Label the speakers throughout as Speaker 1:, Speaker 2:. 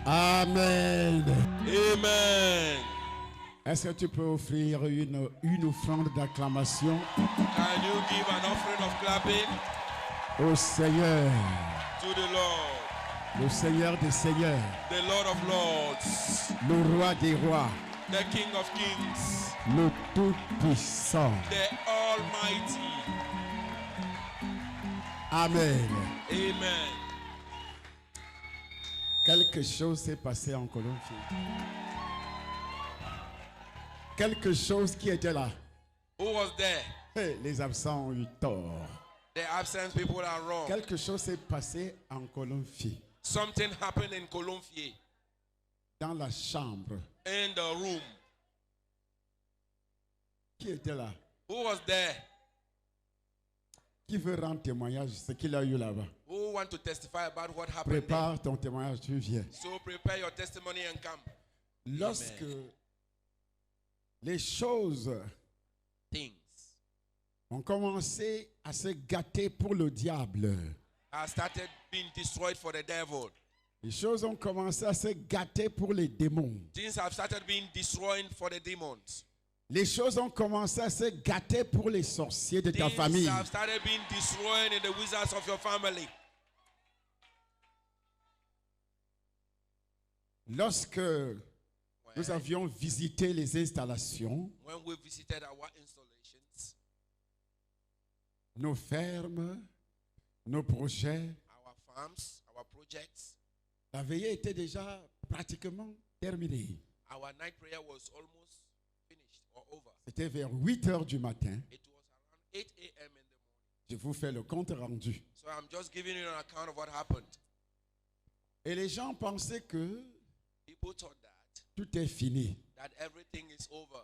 Speaker 1: Amen.
Speaker 2: Amen.
Speaker 1: Est-ce que tu peux offrir une offrande d'acclamation
Speaker 2: Can you give an offering of clapping
Speaker 1: au Seigneur,
Speaker 2: to the Lord,
Speaker 1: le Seigneur des Seigneurs,
Speaker 2: the Lord of Lords,
Speaker 1: le Roi des Rois,
Speaker 2: the King of Kings,
Speaker 1: le Tout-Puissant?
Speaker 2: the Almighty?
Speaker 1: Amen.
Speaker 2: Amen.
Speaker 1: Quelque chose s'est passé en Colombie. Quelque chose qui était là.
Speaker 2: Who was there?
Speaker 1: Les absents ont eu tort.
Speaker 2: The absent people are wrong.
Speaker 1: Quelque chose s'est passé en Colombie.
Speaker 2: Something happened in Colombier,
Speaker 1: Dans la chambre.
Speaker 2: in the room.
Speaker 1: Qui était là?
Speaker 2: Who was there?
Speaker 1: Qui veut rendre témoignage de ce qu'il a eu là-bas?
Speaker 2: Who want to testify about what happened there?
Speaker 1: Prépare ton témoignage, tu viens.
Speaker 2: So prepare your testimony and come.
Speaker 1: Lorsque les choses
Speaker 2: Things
Speaker 1: ont commencé à se gâter pour le diable,
Speaker 2: have started being destroyed for the devil.
Speaker 1: les choses ont commencé à se gâter pour les démons.
Speaker 2: Things have started being destroyed for the demons.
Speaker 1: Les choses ont commencé à se gâter pour les sorciers de ta
Speaker 2: Things
Speaker 1: famille.
Speaker 2: have started being destroyed in the wizards of your family.
Speaker 1: Lorsque nous avions visité les installations,
Speaker 2: When we visited our installations,
Speaker 1: nos fermes, nos projets,
Speaker 2: our farms, our projects,
Speaker 1: la veillée était déjà pratiquement terminée.
Speaker 2: our night prayer was almost finished or over.
Speaker 1: C'était vers 8 heures du matin.
Speaker 2: It was around 8 a.m. in the morning.
Speaker 1: Je vous fais le compte rendu.
Speaker 2: So I'm just giving you an account of what happened.
Speaker 1: Et les gens pensaient que
Speaker 2: People thought that
Speaker 1: tout est fini.
Speaker 2: everything is over.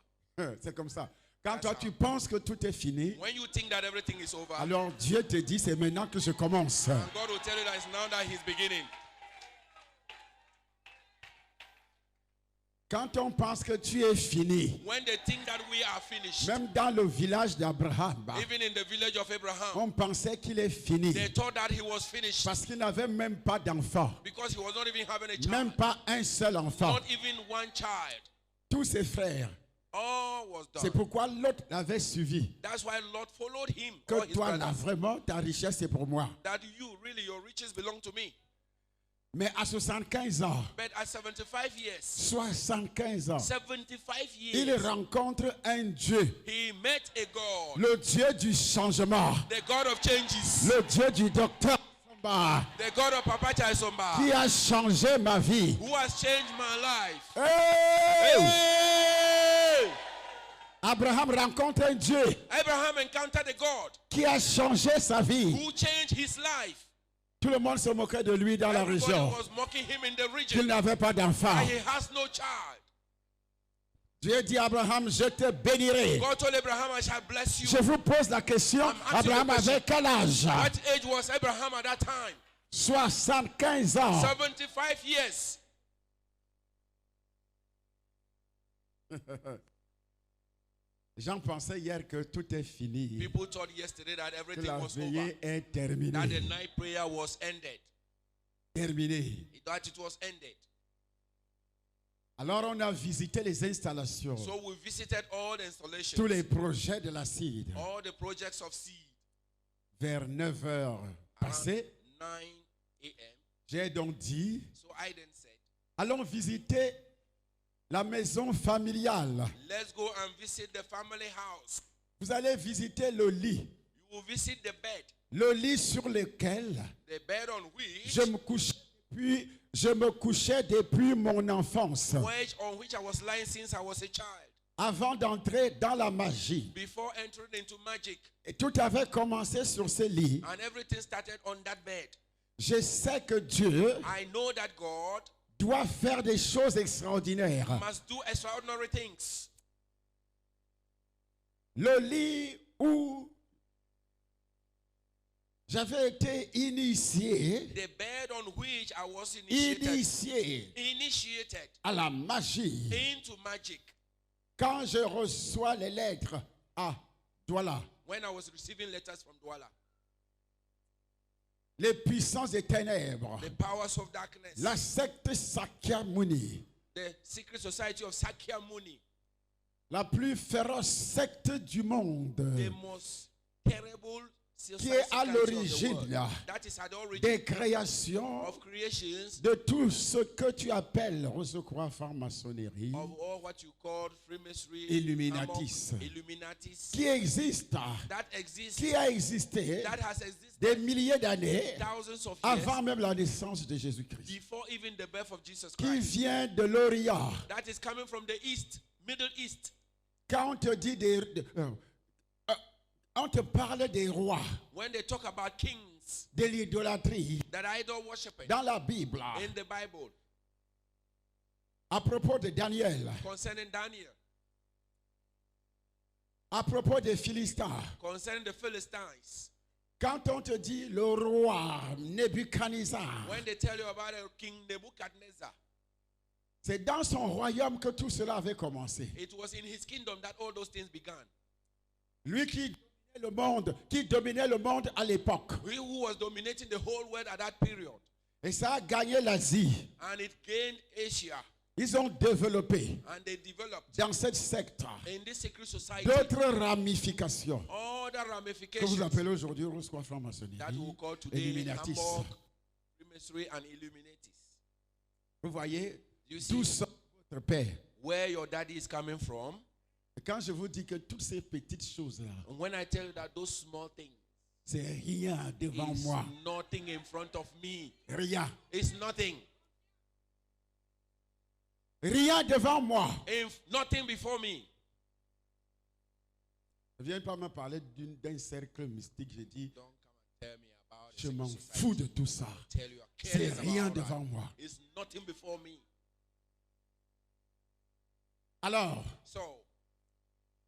Speaker 1: C'est comme ça. Quand toi tu penses que tout est fini,
Speaker 2: When you think that everything is over,
Speaker 1: alors Dieu te dit c'est maintenant que je commence.
Speaker 2: and God will tell you that it's now that He's beginning.
Speaker 1: Quand on pense que tu es fini,
Speaker 2: When they think that we are finished,
Speaker 1: même dans le village d'Abraham,
Speaker 2: even in the village of Abraham,
Speaker 1: on pensait qu'il est fini.
Speaker 2: they thought that he was finished
Speaker 1: Parce qu'il n'avait même pas d'enfant.
Speaker 2: because he was not even having a child.
Speaker 1: Même pas un seul enfant.
Speaker 2: Not even one child.
Speaker 1: Tous ses frères.
Speaker 2: All was
Speaker 1: C'est
Speaker 2: done.
Speaker 1: pourquoi l'autre l'avait suivi.
Speaker 2: That's why Lord followed him.
Speaker 1: Que
Speaker 2: All his
Speaker 1: toi là,
Speaker 2: brothers.
Speaker 1: vraiment, ta richesse c'est pour moi.
Speaker 2: That you, really, your riches belong to me.
Speaker 1: Mais à 75 ans,
Speaker 2: But at 75 years,
Speaker 1: 75 ans,
Speaker 2: 75
Speaker 1: il
Speaker 2: years,
Speaker 1: rencontre un Dieu.
Speaker 2: he met a God,
Speaker 1: Le Dieu du changement.
Speaker 2: the God of changes,
Speaker 1: Le Dieu du docteur Samba,
Speaker 2: the God of Papa Chaisomba,
Speaker 1: qui a changé ma vie.
Speaker 2: who has changed my life.
Speaker 1: Hey!
Speaker 2: Hey!
Speaker 1: Abraham rencontre un Dieu
Speaker 2: Abraham encountered a God
Speaker 1: qui a changé sa vie.
Speaker 2: who changed his life.
Speaker 1: Tout le monde se moquait de lui dans la
Speaker 2: Everybody
Speaker 1: région.
Speaker 2: was mocking him in the
Speaker 1: Qu'il
Speaker 2: region.
Speaker 1: n'avait pas d'enfant.
Speaker 2: And he has no child.
Speaker 1: Dieu dit à Abraham, je te bénirai.
Speaker 2: God told Abraham, I shall bless you.
Speaker 1: Je vous pose la question,
Speaker 2: I'm asking
Speaker 1: Abraham
Speaker 2: the question.
Speaker 1: avait quel âge?
Speaker 2: What age was Abraham at that time?
Speaker 1: 75 ans.
Speaker 2: 75 years.
Speaker 1: Les gens pensaient hier que tout est fini.
Speaker 2: People thought yesterday that
Speaker 1: Que
Speaker 2: everything
Speaker 1: la
Speaker 2: was over.
Speaker 1: veillée est
Speaker 2: That the
Speaker 1: terminée.
Speaker 2: night prayer was ended.
Speaker 1: Terminée.
Speaker 2: That it was ended.
Speaker 1: Alors on a visité les installations.
Speaker 2: So we visited all the installations.
Speaker 1: Tous les projets de la CID.
Speaker 2: All the projects of seed.
Speaker 1: Vers 9 heures passées,
Speaker 2: 9 a.m.
Speaker 1: j'ai donc dit,
Speaker 2: So I then said,
Speaker 1: allons visiter la maison familiale.
Speaker 2: let's go and visit the family house.
Speaker 1: Vous allez visiter le lit.
Speaker 2: You will visit the bed.
Speaker 1: Le lit sur lequel
Speaker 2: The bed on which,
Speaker 1: je me couchais depuis mon enfance.
Speaker 2: on which I was lying since I was a child.
Speaker 1: Avant d'entrer dans la magie.
Speaker 2: Before entering into magic.
Speaker 1: Et tout avait commencé sur ce lit.
Speaker 2: And everything started on that bed.
Speaker 1: Je sais que Dieu
Speaker 2: I know that God
Speaker 1: doit faire des choses extraordinaires.
Speaker 2: must do extraordinary things.
Speaker 1: Le lit où j'avais été initié,
Speaker 2: The bed on which I was initiated
Speaker 1: à la magie.
Speaker 2: into magic.
Speaker 1: Quand je reçois les lettres à Douala,
Speaker 2: When I was receiving letters from Douala.
Speaker 1: les puissances des ténèbres,
Speaker 2: the powers of darkness,
Speaker 1: la secte Sakyamuni,
Speaker 2: the secret society of Sakyamuni,
Speaker 1: la plus féroce secte du monde,
Speaker 2: the most terrible
Speaker 1: qui est à
Speaker 2: society of the
Speaker 1: l'origine
Speaker 2: world, that is at the origin
Speaker 1: des créations,
Speaker 2: of creations,
Speaker 1: de tout ce que tu appelles, je crois, franc-maçonnerie,
Speaker 2: of all what you call Freemasonry,
Speaker 1: Illuminatis,
Speaker 2: Illuminatis,
Speaker 1: qui existe,
Speaker 2: that exists,
Speaker 1: qui a existé
Speaker 2: that has existed
Speaker 1: des milliers d'années
Speaker 2: thousands of years
Speaker 1: avant même la naissance de Jésus-Christ,
Speaker 2: before even the birth of Jesus
Speaker 1: qui
Speaker 2: Christ,
Speaker 1: vient de l'Orient.
Speaker 2: that is coming from the East, Middle East.
Speaker 1: Quand on te dit on te parle des rois,
Speaker 2: When they talk about kings
Speaker 1: de l'idolâtrie
Speaker 2: that are idol worshipping
Speaker 1: dans la Bible,
Speaker 2: in the Bible,
Speaker 1: à propos de Daniel,
Speaker 2: concerning Daniel,
Speaker 1: à propos des Philistins,
Speaker 2: concerning the Philistines,
Speaker 1: quand on te dit le roi Nebuchadnezzar,
Speaker 2: when they tell you about King Nebuchadnezzar,
Speaker 1: c'est dans son royaume que tout cela avait commencé.
Speaker 2: it was in his kingdom that all those things began.
Speaker 1: Lui qui dominait le monde à l'époque.
Speaker 2: He who was dominating the whole world at that period,
Speaker 1: Et ça a gagné l'Asie.
Speaker 2: and it gained Asia,
Speaker 1: Ils ont développé
Speaker 2: and they developed
Speaker 1: dans cette secte
Speaker 2: in this secret society
Speaker 1: d'autres ramifications
Speaker 2: all the
Speaker 1: que vous
Speaker 2: ramifications
Speaker 1: appelez aujourd'hui Roscoe franc-maçonnerie,
Speaker 2: that we will call today
Speaker 1: Illuminatis.
Speaker 2: Hamburg, Freemasonry, and Illuminatis.
Speaker 1: Vous voyez,
Speaker 2: You
Speaker 1: d'où
Speaker 2: see
Speaker 1: sort votre père.
Speaker 2: where your daddy is coming from.
Speaker 1: Et quand je vous dis que toutes ces petites choses-là,
Speaker 2: And when I tell you that those small things
Speaker 1: c'est rien devant
Speaker 2: is
Speaker 1: moi.
Speaker 2: nothing in front of me,
Speaker 1: Rien.
Speaker 2: it's nothing.
Speaker 1: Rien devant moi.
Speaker 2: Nothing before me.
Speaker 1: Ne viens pas me parler d'un cercle mystique. Je dis,
Speaker 2: Don't come and tell me about the
Speaker 1: je
Speaker 2: secret
Speaker 1: m'en
Speaker 2: society.
Speaker 1: fous de tout ça.
Speaker 2: Tell you,
Speaker 1: C'est
Speaker 2: cares
Speaker 1: rien
Speaker 2: about
Speaker 1: devant
Speaker 2: that.
Speaker 1: moi.
Speaker 2: It's nothing before me.
Speaker 1: Alors,
Speaker 2: So,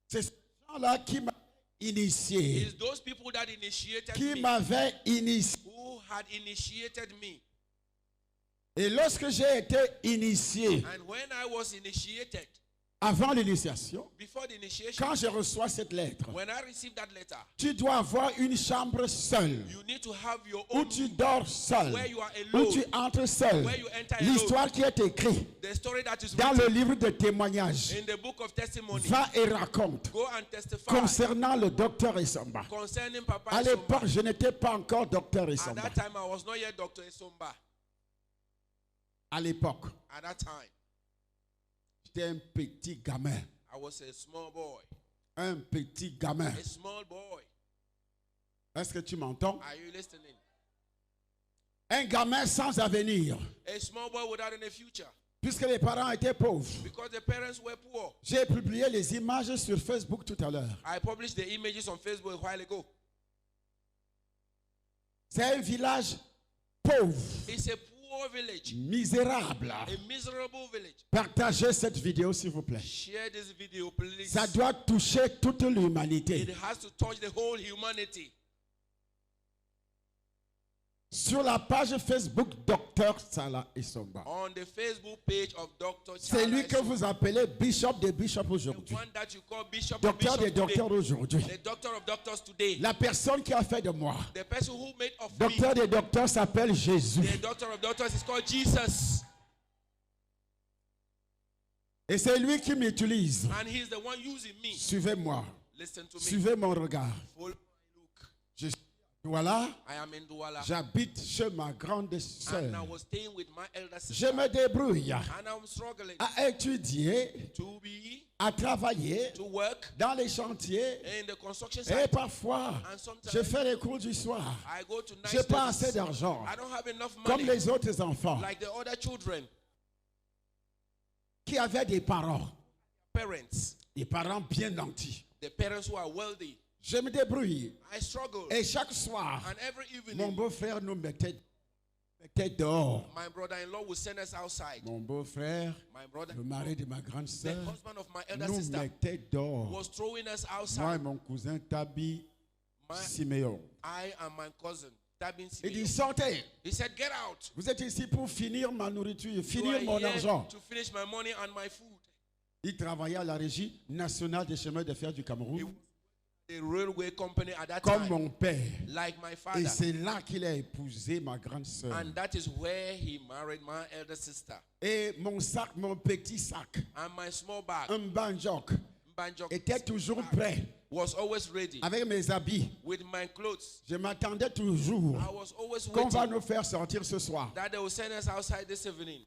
Speaker 1: c'est ces gens-là qui m'ont initié,
Speaker 2: it's those people that initiated
Speaker 1: qui
Speaker 2: me,
Speaker 1: m'avaient initié.
Speaker 2: who had initiated me.
Speaker 1: Et lorsque j'ai été initié,
Speaker 2: And when I was initiated,
Speaker 1: avant l'initiation,
Speaker 2: before the initiation,
Speaker 1: quand je reçois cette lettre,
Speaker 2: when I received that letter,
Speaker 1: tu dois avoir une chambre seule,
Speaker 2: you need to have your
Speaker 1: où
Speaker 2: own
Speaker 1: tu
Speaker 2: room,
Speaker 1: dors seul,
Speaker 2: where you are
Speaker 1: où
Speaker 2: alone,
Speaker 1: tu entres seul.
Speaker 2: where you enter alone.
Speaker 1: L'histoire qui est écrite
Speaker 2: The story that is
Speaker 1: dans le
Speaker 2: written
Speaker 1: livre de témoignages
Speaker 2: in the book of testimony,
Speaker 1: va et raconte
Speaker 2: go and testify
Speaker 1: concernant le docteur Essamba.
Speaker 2: concerning Papa
Speaker 1: À l'époque,
Speaker 2: Esomba.
Speaker 1: je n'étais pas encore docteur
Speaker 2: At
Speaker 1: Essamba.
Speaker 2: that time, I was not yet Dr. Esomba.
Speaker 1: À l'époque,
Speaker 2: At that time,
Speaker 1: j'étais un petit gamin.
Speaker 2: I was a small boy.
Speaker 1: Un petit gamin.
Speaker 2: A small boy.
Speaker 1: Est-ce que tu m'entends?
Speaker 2: Are you listening?
Speaker 1: Un gamin sans avenir.
Speaker 2: A small boy without any future.
Speaker 1: Puisque les parents étaient pauvres.
Speaker 2: Because the parents were poor.
Speaker 1: J'ai publié les images sur Facebook tout à l'heure.
Speaker 2: I published the images on Facebook a while ago.
Speaker 1: C'est un village pauvre,
Speaker 2: It's a poor village.
Speaker 1: misérable.
Speaker 2: A miserable village.
Speaker 1: Partagez cette vidéo s'il vous plaît.
Speaker 2: Share this video, please.
Speaker 1: Ça doit toucher toute l'humanité.
Speaker 2: It has to touch the whole humanity.
Speaker 1: Sur la page Facebook Dr Salah Essomba.
Speaker 2: On the Facebook page of Dr.
Speaker 1: C'est lui
Speaker 2: Charles
Speaker 1: que vous appelez Bishop des bishops
Speaker 2: the
Speaker 1: aujourd'hui.
Speaker 2: one that you call Bishop of
Speaker 1: Docteur des
Speaker 2: Bishops
Speaker 1: docteurs
Speaker 2: today.
Speaker 1: aujourd'hui.
Speaker 2: The Doctor of Doctors today.
Speaker 1: La personne qui a fait de moi.
Speaker 2: The person who made of
Speaker 1: Docteur
Speaker 2: me.
Speaker 1: des docteurs s'appelle Jésus.
Speaker 2: The Doctor of Doctors is called Jesus.
Speaker 1: Et c'est lui qui m'utilise.
Speaker 2: And he's the one using me.
Speaker 1: Suivez-moi.
Speaker 2: Listen to me.
Speaker 1: Suivez mon regard.
Speaker 2: Follow my look.
Speaker 1: Je suis voilà.
Speaker 2: I am in Douala.
Speaker 1: J'habite chez ma grande
Speaker 2: And I
Speaker 1: sœur.
Speaker 2: was staying with my elder
Speaker 1: Je
Speaker 2: sister.
Speaker 1: me débrouille
Speaker 2: And I'm struggling
Speaker 1: à étudier,
Speaker 2: to be,
Speaker 1: à travailler
Speaker 2: to work
Speaker 1: dans les chantiers.
Speaker 2: in the construction
Speaker 1: Et
Speaker 2: site.
Speaker 1: parfois,
Speaker 2: And sometimes
Speaker 1: je fais les cours du soir.
Speaker 2: I go to night
Speaker 1: Je n'ai pas
Speaker 2: studies.
Speaker 1: assez d'argent,
Speaker 2: I don't have enough
Speaker 1: comme
Speaker 2: money
Speaker 1: les autres enfants
Speaker 2: like the other children,
Speaker 1: qui avaient des parents
Speaker 2: parents,
Speaker 1: bien nantis.
Speaker 2: the parents who are wealthy.
Speaker 1: Je me débrouille.
Speaker 2: I struggle.
Speaker 1: Et chaque soir,
Speaker 2: And every
Speaker 1: mon
Speaker 2: evening,
Speaker 1: beau-frère nous mettait dehors.
Speaker 2: my brother-in-law will send us outside.
Speaker 1: Mon beau-frère,
Speaker 2: My brother,
Speaker 1: le mari de ma grande
Speaker 2: the
Speaker 1: sœur,
Speaker 2: husband of my elder
Speaker 1: nous
Speaker 2: sister,
Speaker 1: mettait dehors.
Speaker 2: was throwing us
Speaker 1: Moi et
Speaker 2: outside.
Speaker 1: mon cousin Tabi
Speaker 2: My,
Speaker 1: Siméon.
Speaker 2: I and my cousin, Tabin
Speaker 1: Il dit,
Speaker 2: Simeon.
Speaker 1: sortez.
Speaker 2: He said, get out.
Speaker 1: Vous êtes ici pour finir ma nourriture,
Speaker 2: You
Speaker 1: finir
Speaker 2: are
Speaker 1: mon
Speaker 2: here
Speaker 1: argent.
Speaker 2: to finish my money and my food.
Speaker 1: Il travaillait à la Régie nationale des chemins de fer du Cameroun.
Speaker 2: the railway company at that
Speaker 1: comme
Speaker 2: time,
Speaker 1: mon père.
Speaker 2: like my
Speaker 1: Et
Speaker 2: father.
Speaker 1: c'est là qu'il a épousé ma grande sœur.
Speaker 2: And that is where he married my elder sister.
Speaker 1: Et mon sac, mon petit sac,
Speaker 2: And my small bag,
Speaker 1: un banjoc,
Speaker 2: Banjo,
Speaker 1: était toujours prêt
Speaker 2: was always ready
Speaker 1: avec mes habits.
Speaker 2: with my clothes.
Speaker 1: Je m'attendais toujours
Speaker 2: I was always
Speaker 1: qu'on va
Speaker 2: waiting
Speaker 1: nous faire sortir ce soir.
Speaker 2: that they will send us outside this evening.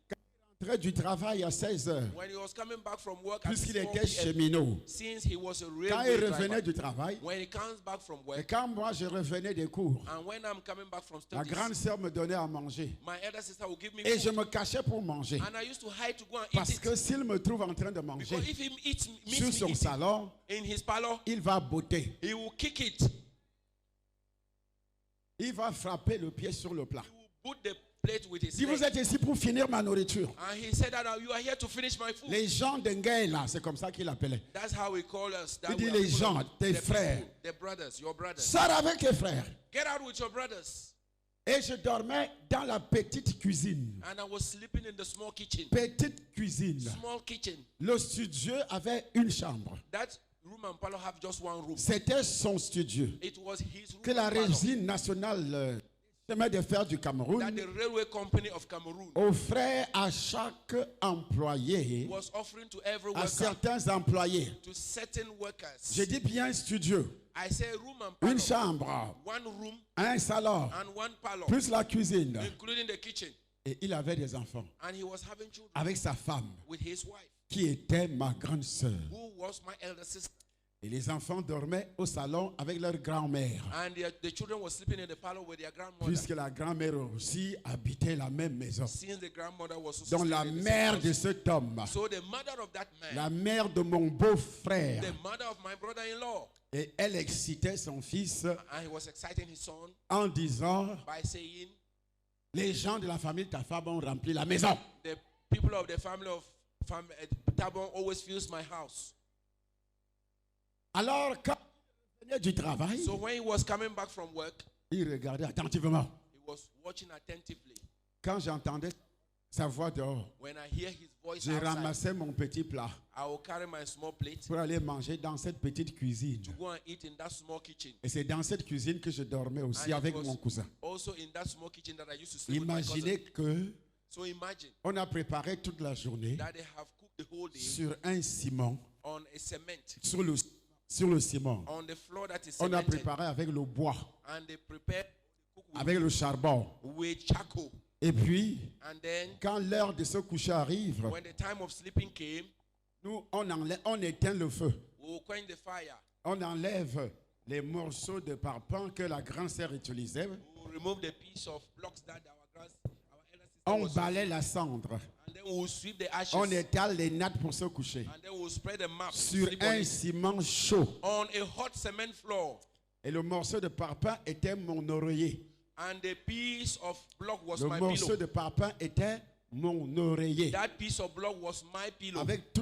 Speaker 1: Rentré du travail à 16 heures,
Speaker 2: When he was coming back from work at
Speaker 1: puisqu'il
Speaker 2: 4
Speaker 1: était
Speaker 2: p.m.,
Speaker 1: cheminot.
Speaker 2: since he was a
Speaker 1: Quand il
Speaker 2: railway
Speaker 1: revenait
Speaker 2: driver,
Speaker 1: du travail,
Speaker 2: when he comes back from
Speaker 1: et
Speaker 2: work,
Speaker 1: quand moi je revenais des cours,
Speaker 2: and when I'm coming back from
Speaker 1: ma
Speaker 2: studies,
Speaker 1: grande sœur me donnait à manger.
Speaker 2: my elder sister will give me
Speaker 1: Et je
Speaker 2: food.
Speaker 1: me cachais pour manger.
Speaker 2: And I used to hide to go and
Speaker 1: Parce
Speaker 2: eat it.
Speaker 1: que s'il me trouve en train de manger
Speaker 2: Because if he meets
Speaker 1: sur
Speaker 2: me
Speaker 1: son
Speaker 2: eating
Speaker 1: salon,
Speaker 2: in his parlor,
Speaker 1: il va botter.
Speaker 2: he will kick it.
Speaker 1: Il va frapper le pied sur le plat.
Speaker 2: He will put the plate with his
Speaker 1: Si vous
Speaker 2: leg.
Speaker 1: êtes ici pour finir ma nourriture,
Speaker 2: And he said that you are here to finish my food.
Speaker 1: les gens d'Engueil là, c'est comme ça qu'il appelait.
Speaker 2: That's how he called us. That
Speaker 1: Il dit
Speaker 2: we are
Speaker 1: les
Speaker 2: people
Speaker 1: gens,
Speaker 2: of-
Speaker 1: tes
Speaker 2: the
Speaker 1: frères.
Speaker 2: people, the brothers, your brothers.
Speaker 1: Sors avec tes frères.
Speaker 2: Get out with your brothers.
Speaker 1: Et je dormais dans la petite cuisine.
Speaker 2: And I was sleeping in the small kitchen.
Speaker 1: Petite cuisine.
Speaker 2: Small kitchen.
Speaker 1: Le studio avait une chambre.
Speaker 2: That room and parlor have just one room.
Speaker 1: C'était son studio.
Speaker 2: It was his room
Speaker 1: Que la
Speaker 2: and parlor
Speaker 1: Régie nationale chemin de fer du
Speaker 2: that
Speaker 1: Cameroun
Speaker 2: the railway company of Cameroon
Speaker 1: offrait à chaque employé,
Speaker 2: was offering to every
Speaker 1: à
Speaker 2: worker,
Speaker 1: certains employés.
Speaker 2: to certain workers.
Speaker 1: Je dis bien studio.
Speaker 2: I say room and
Speaker 1: Une
Speaker 2: parlor.
Speaker 1: chambre,
Speaker 2: One room
Speaker 1: un salon,
Speaker 2: and one parlor,
Speaker 1: plus la cuisine.
Speaker 2: including the kitchen.
Speaker 1: Et il avait des enfants
Speaker 2: And he was having children
Speaker 1: avec sa femme,
Speaker 2: with his wife,
Speaker 1: qui était ma grande sœur.
Speaker 2: who was my elder sister.
Speaker 1: Et les enfants dormaient au salon avec leur grand-mère,
Speaker 2: And the children were sleeping in the parlor with their grandmother.
Speaker 1: puisque la grand-mère aussi habitait la même maison.
Speaker 2: Since the grandmother was also
Speaker 1: Donc la
Speaker 2: staying in the
Speaker 1: mère
Speaker 2: same
Speaker 1: de
Speaker 2: house.
Speaker 1: cet homme,
Speaker 2: So the mother of that man,
Speaker 1: la mère de mon beau-frère,
Speaker 2: the mother of my brother-in-law,
Speaker 1: et elle excitait son fils
Speaker 2: and he was exciting his son
Speaker 1: en disant,
Speaker 2: by saying,
Speaker 1: les gens de la famille de ta femme ont rempli la maison.
Speaker 2: the people of the family of Tabon always fills my house.
Speaker 1: Alors quand il venait du travail,
Speaker 2: So when he was coming back from work,
Speaker 1: il regardait attentivement.
Speaker 2: he was watching attentively.
Speaker 1: Quand j'entendais sa voix dehors,
Speaker 2: When I hear his voice
Speaker 1: je
Speaker 2: outside,
Speaker 1: ramassais mon petit plat
Speaker 2: I will carry my small plate
Speaker 1: pour aller manger dans cette petite cuisine.
Speaker 2: to go and eat in that small kitchen.
Speaker 1: Et c'est dans cette cuisine que je dormais aussi
Speaker 2: And it
Speaker 1: avec
Speaker 2: was
Speaker 1: mon cousin.
Speaker 2: Also in that small kitchen that I used to sleep with my
Speaker 1: Imaginez
Speaker 2: cousin.
Speaker 1: que
Speaker 2: So imagine
Speaker 1: on a préparé toute la journée
Speaker 2: that they have cooked the whole day
Speaker 1: sur un ciment,
Speaker 2: on a cement,
Speaker 1: sur le ciment.
Speaker 2: on the floor that is
Speaker 1: On a
Speaker 2: cemented,
Speaker 1: préparé avec le bois,
Speaker 2: and they prepare cook
Speaker 1: avec le charbon.
Speaker 2: with charcoal.
Speaker 1: Et puis,
Speaker 2: And then
Speaker 1: quand l'heure de se coucher arrive,
Speaker 2: when the time of sleeping came,
Speaker 1: nous, on éteint le feu.
Speaker 2: we will quench the fire.
Speaker 1: On enlève les morceaux de parpaing que la grande sœur utilisait.
Speaker 2: We will remove the piece of blocks that our elder sister
Speaker 1: On
Speaker 2: was
Speaker 1: balaie la cendre.
Speaker 2: and then we will sweep the ashes.
Speaker 1: On étale les nattes pour se coucher.
Speaker 2: And then we will spread the map
Speaker 1: Sur
Speaker 2: sleep on
Speaker 1: un
Speaker 2: it.
Speaker 1: ciment chaud.
Speaker 2: On a hot cement floor.
Speaker 1: Et le morceau de parpaing était mon oreiller.
Speaker 2: And the piece of block was
Speaker 1: Le
Speaker 2: my
Speaker 1: morceau
Speaker 2: pillow.
Speaker 1: de parpaing était mon oreiller.
Speaker 2: That piece of block was my pillow.
Speaker 1: Avec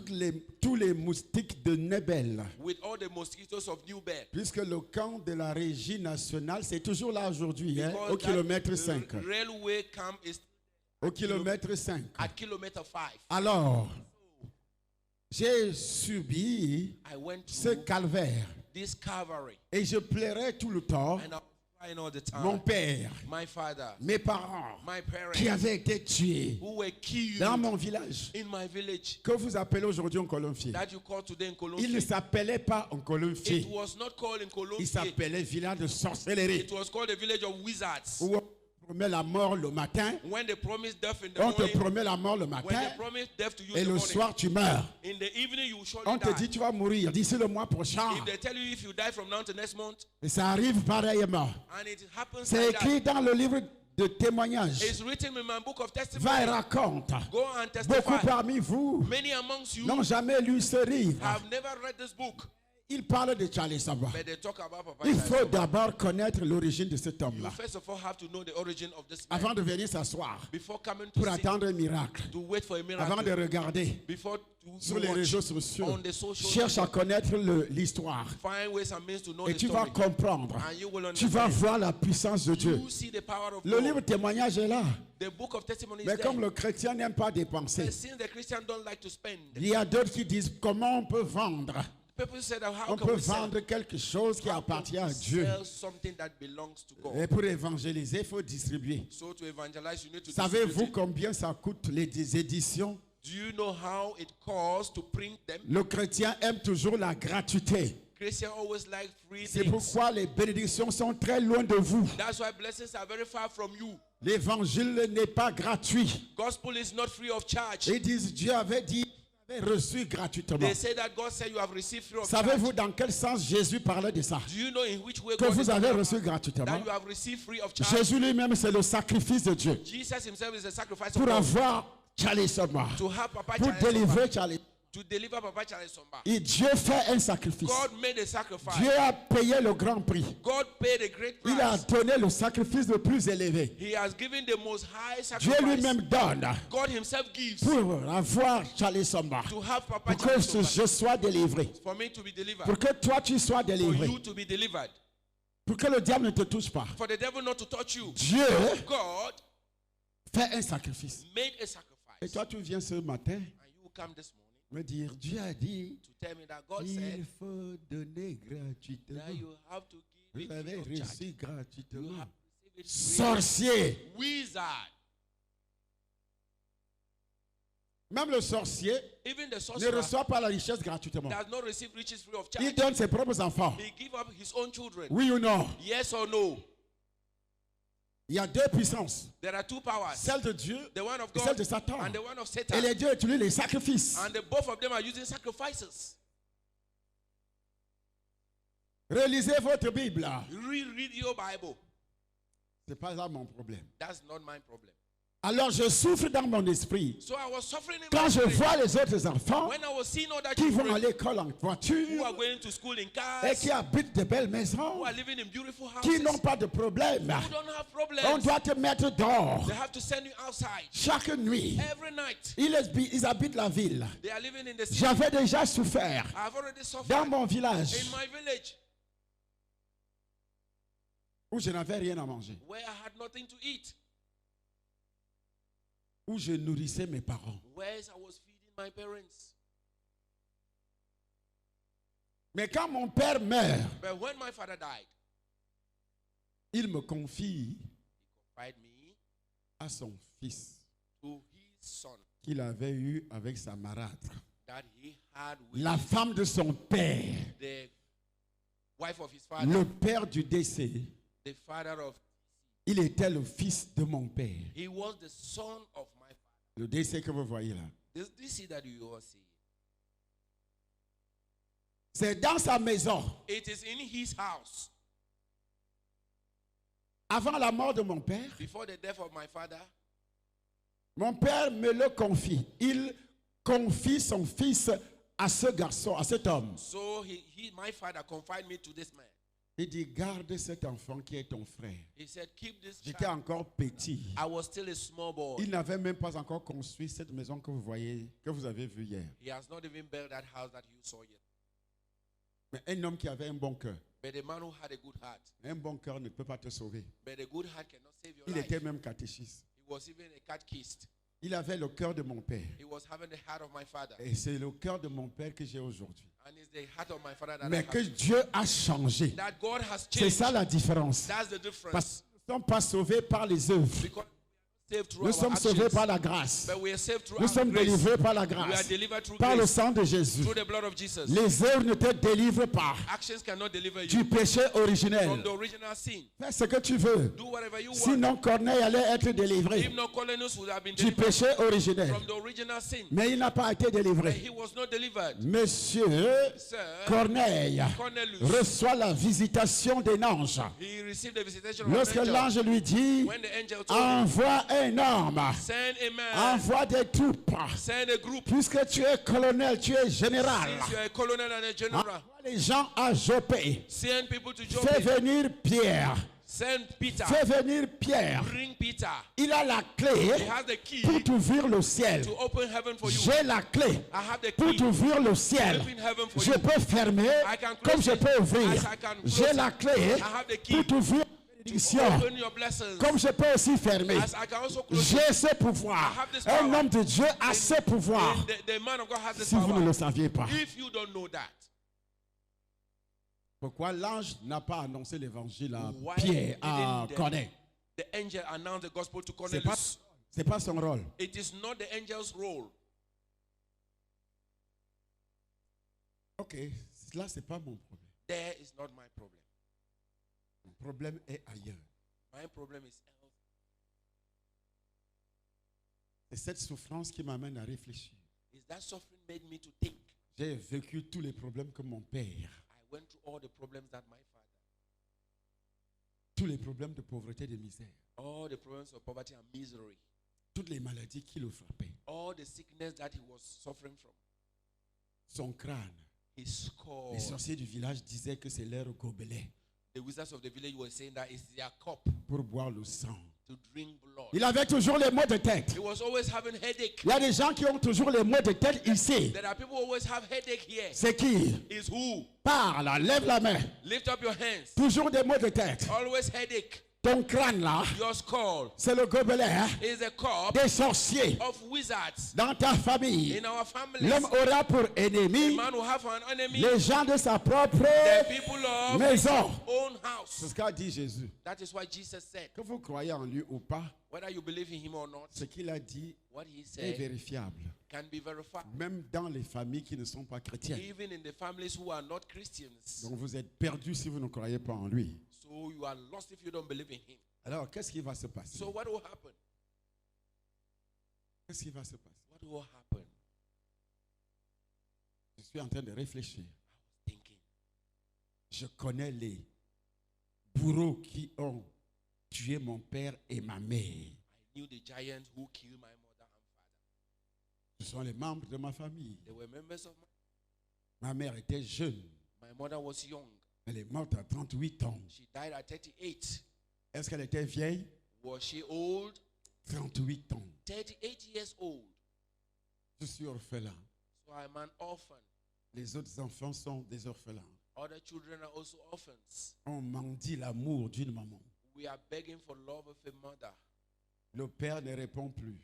Speaker 1: tous les moustiques de Nebel.
Speaker 2: With all the mosquitoes of New Bed.
Speaker 1: Puisque le camp de la Régie nationale, c'est toujours là aujourd'hui, hein,
Speaker 2: Because
Speaker 1: au
Speaker 2: that
Speaker 1: kilomètre 5.
Speaker 2: railway camp is
Speaker 1: Au kilomètre 5.
Speaker 2: at kilometer 5.
Speaker 1: Alors, j'ai subi
Speaker 2: I went
Speaker 1: ce
Speaker 2: to
Speaker 1: calvaire.
Speaker 2: this Calvary.
Speaker 1: Et je plairais tout le temps
Speaker 2: And I was crying all the
Speaker 1: mon
Speaker 2: time.
Speaker 1: père,
Speaker 2: My father,
Speaker 1: mes parents,
Speaker 2: my parents,
Speaker 1: qui avaient été tués
Speaker 2: who were killed
Speaker 1: dans mon village,
Speaker 2: in my village,
Speaker 1: que vous appelez aujourd'hui Oncolonfier.
Speaker 2: that you call today in
Speaker 1: Il ne
Speaker 2: Colombia.
Speaker 1: s'appelait pas Oncolonfier.
Speaker 2: It was not called in
Speaker 1: Il
Speaker 2: Colombia.
Speaker 1: s'appelait village de sorcellerie.
Speaker 2: It was called the village of wizards.
Speaker 1: Où on te promet la mort le matin,
Speaker 2: When they promised death in the
Speaker 1: on te
Speaker 2: morning,
Speaker 1: promet la mort le
Speaker 2: when
Speaker 1: matin,
Speaker 2: they promised death to you
Speaker 1: et
Speaker 2: in the
Speaker 1: le
Speaker 2: morning,
Speaker 1: soir tu meurs.
Speaker 2: in the evening you will surely
Speaker 1: On te
Speaker 2: die.
Speaker 1: dit tu vas mourir d'ici le mois prochain.
Speaker 2: If they tell you if you die from now to next month,
Speaker 1: Et ça arrive pareillement.
Speaker 2: and it happens
Speaker 1: C'est
Speaker 2: like that,
Speaker 1: écrit dans le livre de témoignages.
Speaker 2: it's written in my book of
Speaker 1: Va et
Speaker 2: testimony.
Speaker 1: raconte.
Speaker 2: Go and
Speaker 1: Beaucoup
Speaker 2: testify.
Speaker 1: parmi vous
Speaker 2: Many amongst you
Speaker 1: n'ont jamais lu ce livre.
Speaker 2: have never read this book,
Speaker 1: Il parle de Charles Saba.
Speaker 2: but they talk about Papa
Speaker 1: Il
Speaker 2: Charles
Speaker 1: faut
Speaker 2: Saba.
Speaker 1: d'abord connaître l'origine de cet
Speaker 2: You
Speaker 1: homme-là
Speaker 2: first of all have to know the origin of this man
Speaker 1: avant de venir s'asseoir
Speaker 2: before coming
Speaker 1: pour
Speaker 2: to see,
Speaker 1: attendre un miracle.
Speaker 2: to wait for a
Speaker 1: Avant de
Speaker 2: miracle,
Speaker 1: regarder
Speaker 2: before
Speaker 1: sur
Speaker 2: to
Speaker 1: les réseaux
Speaker 2: watch
Speaker 1: sociaux,
Speaker 2: on the social
Speaker 1: cherche à
Speaker 2: media.
Speaker 1: connaître l'histoire.
Speaker 2: Find ways and means to know
Speaker 1: Et
Speaker 2: the
Speaker 1: tu vas
Speaker 2: story,
Speaker 1: comprendre.
Speaker 2: and you will
Speaker 1: Tu vas
Speaker 2: understand.
Speaker 1: voir la puissance de Dieu.
Speaker 2: You see the power of
Speaker 1: Le
Speaker 2: God.
Speaker 1: livre témoignage est là.
Speaker 2: The book of testimony is
Speaker 1: Mais
Speaker 2: there.
Speaker 1: comme le chrétien n'aime pas dépenser,
Speaker 2: But since the Christian don't like to spend,
Speaker 1: il y a d'autres qui disent comment on peut vendre
Speaker 2: People said, how
Speaker 1: On
Speaker 2: can
Speaker 1: peut
Speaker 2: we sell?
Speaker 1: vendre quelque chose qui
Speaker 2: How can
Speaker 1: appartient
Speaker 2: we
Speaker 1: à Dieu.
Speaker 2: sell something that belongs to God?
Speaker 1: Et pour évangéliser, il faut distribuer.
Speaker 2: So to evangelize, you need to
Speaker 1: Savez-vous
Speaker 2: distribute it.
Speaker 1: combien ça coûte les éditions?
Speaker 2: Do you know how it costs to print them?
Speaker 1: Le chrétien aime toujours la gratuité.
Speaker 2: Christians always like free
Speaker 1: C'est
Speaker 2: things.
Speaker 1: pourquoi les bénédictions sont très loin de vous.
Speaker 2: That's why blessings are very far from you.
Speaker 1: L'évangile n'est pas gratuit.
Speaker 2: Gospel is not free of charge.
Speaker 1: Ils disent Dieu avait dit, avait reçu gratuitement.
Speaker 2: They say that God said you have received free of
Speaker 1: Savez-vous
Speaker 2: charge.
Speaker 1: dans quel sens Jésus parlait de ça?
Speaker 2: Do you know in which way
Speaker 1: Que
Speaker 2: God
Speaker 1: vous
Speaker 2: is
Speaker 1: avez
Speaker 2: talking
Speaker 1: reçu
Speaker 2: about
Speaker 1: gratuitement.
Speaker 2: that you have received free of charge?
Speaker 1: Jésus lui-même, c'est le sacrifice de Dieu.
Speaker 2: Jesus himself is a sacrifice
Speaker 1: Pour
Speaker 2: of God.
Speaker 1: avoir Charlie Somba.
Speaker 2: To have Papa
Speaker 1: Pour
Speaker 2: Charles
Speaker 1: délivrer
Speaker 2: Somba.
Speaker 1: Charlie.
Speaker 2: To deliver Papa Charles Somba.
Speaker 1: Et Dieu fait un sacrifice.
Speaker 2: God made a sacrifice.
Speaker 1: Dieu a payé le grand prix.
Speaker 2: God paid a great
Speaker 1: Il a
Speaker 2: price.
Speaker 1: donné le sacrifice le plus élevé.
Speaker 2: He has given the most high
Speaker 1: Dieu
Speaker 2: sacrifice.
Speaker 1: lui-même donne
Speaker 2: God himself gives
Speaker 1: pour avoir Charlie Somba.
Speaker 2: to have Papa
Speaker 1: Pour que
Speaker 2: Charles Somba.
Speaker 1: je sois délivré.
Speaker 2: For me to be delivered.
Speaker 1: Pour que toi tu sois
Speaker 2: For
Speaker 1: délivré.
Speaker 2: you to be delivered.
Speaker 1: Pour que le diable ne te touche pas.
Speaker 2: For the devil not to touch you.
Speaker 1: Dieu
Speaker 2: God
Speaker 1: fait un sacrifice.
Speaker 2: made a sacrifice.
Speaker 1: Et toi tu viens ce matin
Speaker 2: And you come this morning
Speaker 1: me dire, Dieu a dit,
Speaker 2: to tell me that God
Speaker 1: il
Speaker 2: said
Speaker 1: faut donner gratuitement.
Speaker 2: that you have to give
Speaker 1: Vous
Speaker 2: it
Speaker 1: avez
Speaker 2: free of charge.
Speaker 1: reçu
Speaker 2: You
Speaker 1: gratuitement.
Speaker 2: have received it free.
Speaker 1: Sorcier.
Speaker 2: Wizard.
Speaker 1: Même le sorcier
Speaker 2: Even the
Speaker 1: ne
Speaker 2: sorcerer
Speaker 1: reçoit pas la richesse gratuitement.
Speaker 2: does not receive riches free of
Speaker 1: Il
Speaker 2: charge.
Speaker 1: donne ses propres enfants.
Speaker 2: He give up his own children.
Speaker 1: Oui ou non?
Speaker 2: Yes or no?
Speaker 1: Il y a deux puissances.
Speaker 2: There are two powers.
Speaker 1: Celle de Dieu
Speaker 2: The one of
Speaker 1: et celle
Speaker 2: God
Speaker 1: de Satan.
Speaker 2: and the one of
Speaker 1: Et
Speaker 2: Satan.
Speaker 1: les dieux utilisent les sacrifices.
Speaker 2: And the both of them are using sacrifices.
Speaker 1: Relisez votre Bible.
Speaker 2: Read your Bible.
Speaker 1: Ce n'est pas là mon problème.
Speaker 2: That's not my problem.
Speaker 1: Alors je souffre dans mon esprit.
Speaker 2: So I was suffering in
Speaker 1: Quand
Speaker 2: my
Speaker 1: je
Speaker 2: spirit
Speaker 1: vois les autres enfants
Speaker 2: when I was seeing other
Speaker 1: qui vont à
Speaker 2: children
Speaker 1: l'école en
Speaker 2: who
Speaker 1: voiture
Speaker 2: are going to school in
Speaker 1: et
Speaker 2: cars,
Speaker 1: qui habitent de belles
Speaker 2: who
Speaker 1: maisons,
Speaker 2: are living in beautiful
Speaker 1: qui
Speaker 2: houses,
Speaker 1: n'ont pas de problème.
Speaker 2: who don't have
Speaker 1: On
Speaker 2: problems.
Speaker 1: doit te mettre dehors.
Speaker 2: They have to send you outside
Speaker 1: Chaque nuit,
Speaker 2: every night.
Speaker 1: ils habitent la ville.
Speaker 2: They are living in the city.
Speaker 1: J'avais déjà souffert
Speaker 2: I've already suffered
Speaker 1: dans mon village
Speaker 2: in my village
Speaker 1: où je n'avais rien à manger,
Speaker 2: where I had nothing to eat,
Speaker 1: où je nourrissais mes parents.
Speaker 2: where I was feeding my parents.
Speaker 1: Mais quand mon père meurt,
Speaker 2: But when my father died,
Speaker 1: il me confie
Speaker 2: confided me
Speaker 1: à son fils
Speaker 2: to his son
Speaker 1: qu'il avait eu avec sa marâtre.
Speaker 2: that he had with
Speaker 1: La femme de son père,
Speaker 2: the wife of his father,
Speaker 1: le père du décès,
Speaker 2: the father of,
Speaker 1: il était le fils de mon père.
Speaker 2: he was the son of my father.
Speaker 1: Le décès que vous voyez là.
Speaker 2: This see that you all see.
Speaker 1: C'est dans sa maison.
Speaker 2: It is in his house.
Speaker 1: Avant la mort de mon père,
Speaker 2: Before the death of my father,
Speaker 1: mon père me le confie. Il confie son fils à ce garçon, à cet homme.
Speaker 2: so my father confided me to this man.
Speaker 1: Il dit, garde cet enfant qui est ton frère.
Speaker 2: He said, keep this
Speaker 1: J'étais
Speaker 2: child.
Speaker 1: encore petit.
Speaker 2: I was still a small boy.
Speaker 1: Il n'avait même pas encore construit cette maison que vous voyez, que vous avez vue hier.
Speaker 2: He has not even built that house that you saw yet.
Speaker 1: Mais un homme qui avait un bon cœur.
Speaker 2: But a man who had a good heart.
Speaker 1: Un bon cœur ne peut pas te sauver.
Speaker 2: But a good heart cannot save your
Speaker 1: Il
Speaker 2: life.
Speaker 1: était même catéchiste.
Speaker 2: He was even a catechist.
Speaker 1: Il avait le cœur de mon père.
Speaker 2: He was having the heart of my father.
Speaker 1: Et c'est le cœur de mon père que j'ai aujourd'hui.
Speaker 2: And it's the heart of my father that I
Speaker 1: Mais
Speaker 2: have.
Speaker 1: que Dieu a changé.
Speaker 2: That God has
Speaker 1: C'est
Speaker 2: changed.
Speaker 1: ça la différence.
Speaker 2: That's the difference.
Speaker 1: Parce que nous ne sommes pas sauvés par les œuvres.
Speaker 2: Because we are saved through
Speaker 1: Nous
Speaker 2: our
Speaker 1: sommes sauvés
Speaker 2: actions.
Speaker 1: par la grâce.
Speaker 2: But we are saved through
Speaker 1: Nous
Speaker 2: our
Speaker 1: sommes
Speaker 2: grace.
Speaker 1: délivrés par la
Speaker 2: We are
Speaker 1: grâce.
Speaker 2: delivered through
Speaker 1: Par le
Speaker 2: grace.
Speaker 1: sang de Jésus.
Speaker 2: Through the blood of Jesus.
Speaker 1: Les œuvres ne te délivrent pas
Speaker 2: Actions cannot deliver
Speaker 1: du
Speaker 2: you
Speaker 1: péché
Speaker 2: from
Speaker 1: originel.
Speaker 2: the original sin.
Speaker 1: Fais ce que tu veux.
Speaker 2: Do whatever you want.
Speaker 1: Sinon, Corneille allait être délivré
Speaker 2: If not, Cornelius would have been
Speaker 1: du
Speaker 2: delivered
Speaker 1: péché originel.
Speaker 2: from the original sin.
Speaker 1: Mais il n'a pas été
Speaker 2: But
Speaker 1: délivré.
Speaker 2: he was not delivered.
Speaker 1: Monsieur
Speaker 2: Sir,
Speaker 1: Corneille
Speaker 2: Cornelius,
Speaker 1: reçoit la visitation d'un ange.
Speaker 2: he received the visitation of
Speaker 1: Lorsque
Speaker 2: an angel.
Speaker 1: l'ange lui dit,
Speaker 2: When the angel told him,
Speaker 1: envoie un homme,
Speaker 2: send a man,
Speaker 1: envoie des troupes.
Speaker 2: send a group.
Speaker 1: Puisque tu es colonel, tu es général.
Speaker 2: Since you are a colonel and a general,
Speaker 1: Envoie les gens à Jopé.
Speaker 2: send people to
Speaker 1: Fais
Speaker 2: Joppe.
Speaker 1: venir Pierre.
Speaker 2: Send Peter.
Speaker 1: Fais venir Pierre.
Speaker 2: Bring Peter.
Speaker 1: Il a la
Speaker 2: He
Speaker 1: clé
Speaker 2: has the key
Speaker 1: pour t'ouvrir le ciel.
Speaker 2: to open heaven for you.
Speaker 1: J'ai la clé
Speaker 2: I have the
Speaker 1: pour
Speaker 2: key
Speaker 1: t'ouvrir le
Speaker 2: to
Speaker 1: ciel.
Speaker 2: open heaven for
Speaker 1: Je
Speaker 2: you.
Speaker 1: peux fermer
Speaker 2: I can close
Speaker 1: comme je
Speaker 2: it
Speaker 1: peux ouvrir.
Speaker 2: as I can close
Speaker 1: J'ai
Speaker 2: it.
Speaker 1: la clé
Speaker 2: I have the key
Speaker 1: pour t'ouvrir la
Speaker 2: to
Speaker 1: bénédiction.
Speaker 2: open your blessings.
Speaker 1: Comme je peux aussi fermer.
Speaker 2: As I can also close it.
Speaker 1: J'ai ce pouvoir.
Speaker 2: I have this
Speaker 1: Un
Speaker 2: power.
Speaker 1: homme de Dieu a ce pouvoir.
Speaker 2: The man of God has this
Speaker 1: Si vous ne
Speaker 2: power.
Speaker 1: le saviez pas.
Speaker 2: If you don't know that,
Speaker 1: Pourquoi l'ange n'a pas annoncé l'évangile à
Speaker 2: Why
Speaker 1: Pierre, à
Speaker 2: didn't
Speaker 1: Corneille?
Speaker 2: the angel announce the gospel to
Speaker 1: C'est pas,
Speaker 2: Cornelius?
Speaker 1: c'est pas son rôle.
Speaker 2: It is not the angel's role.
Speaker 1: Ok, là c'est pas mon problème.
Speaker 2: There is not my problem.
Speaker 1: Mon problème est ailleurs.
Speaker 2: My problem is else.
Speaker 1: C'est cette souffrance qui m'amène à réfléchir.
Speaker 2: Is that suffering made me to think?
Speaker 1: J'ai vécu tous les problèmes que mon père,
Speaker 2: I went through all the problems that my father,
Speaker 1: tous les problèmes de pauvreté et de misère,
Speaker 2: all the problems of poverty and misery,
Speaker 1: toutes les maladies qui le frappaient,
Speaker 2: all the sickness that he was suffering from.
Speaker 1: son crâne.
Speaker 2: His skull.
Speaker 1: Les sorciers du village disaient que c'est leur gobelet
Speaker 2: The wizards of the village were saying that it's their cup
Speaker 1: pour boire le sang.
Speaker 2: to drink blood.
Speaker 1: Il avait toujours les maux de tête.
Speaker 2: He was always having headache.
Speaker 1: Il y a des gens qui ont toujours les maux de tête ici.
Speaker 2: There are people who always have headache here.
Speaker 1: C'est qui?
Speaker 2: Is who?
Speaker 1: Parle, lève la main.
Speaker 2: Lift up your hands.
Speaker 1: Toujours des maux de tête.
Speaker 2: Always headache.
Speaker 1: Ton crâne là,
Speaker 2: Your skull
Speaker 1: c'est le gobelet hein,
Speaker 2: is a cup
Speaker 1: des sorciers.
Speaker 2: of wizards.
Speaker 1: Dans ta famille,
Speaker 2: In our families,
Speaker 1: l'homme aura pour
Speaker 2: a
Speaker 1: ennemi
Speaker 2: man will have an enemy.
Speaker 1: les gens de sa propre
Speaker 2: The people of
Speaker 1: maison.
Speaker 2: his own
Speaker 1: C'est
Speaker 2: house.
Speaker 1: ce qu'a dit Jésus.
Speaker 2: That is why Jesus said,
Speaker 1: Que vous croyez en lui ou pas,
Speaker 2: whether you believe in him or not,
Speaker 1: ce qu'il a dit
Speaker 2: what he
Speaker 1: est
Speaker 2: said
Speaker 1: vérifiable.
Speaker 2: can be verified.
Speaker 1: Même dans les familles qui ne sont pas chrétiennes.
Speaker 2: Even in the families who are not Christians.
Speaker 1: Donc vous êtes perdus si vous ne croyez pas en lui.
Speaker 2: So you are lost if you don't believe in him.
Speaker 1: Alors, qu'est-ce qui va se passer?
Speaker 2: So what will happen?
Speaker 1: Qu'est-ce qui va se passer?
Speaker 2: What will happen?
Speaker 1: Je suis en train de réfléchir.
Speaker 2: Thinking.
Speaker 1: Je connais les bourreaux qui ont tué mon père et ma mère.
Speaker 2: I knew the giant who killed my mother and father.
Speaker 1: Ce sont les membres de ma famille.
Speaker 2: They were members of
Speaker 1: Ma mère était jeune.
Speaker 2: my mother was young.
Speaker 1: Elle est morte à 38 ans.
Speaker 2: She died at 38.
Speaker 1: Est-ce qu'elle était vieille?
Speaker 2: Was she old?
Speaker 1: 38 ans.
Speaker 2: 38 years old.
Speaker 1: Je suis orphelin.
Speaker 2: So I'm an orphan.
Speaker 1: Les autres enfants sont des orphelins.
Speaker 2: Other children are also orphans.
Speaker 1: On mendie l'amour d'une maman.
Speaker 2: We are begging for love of a mother.
Speaker 1: Le père ne répond plus.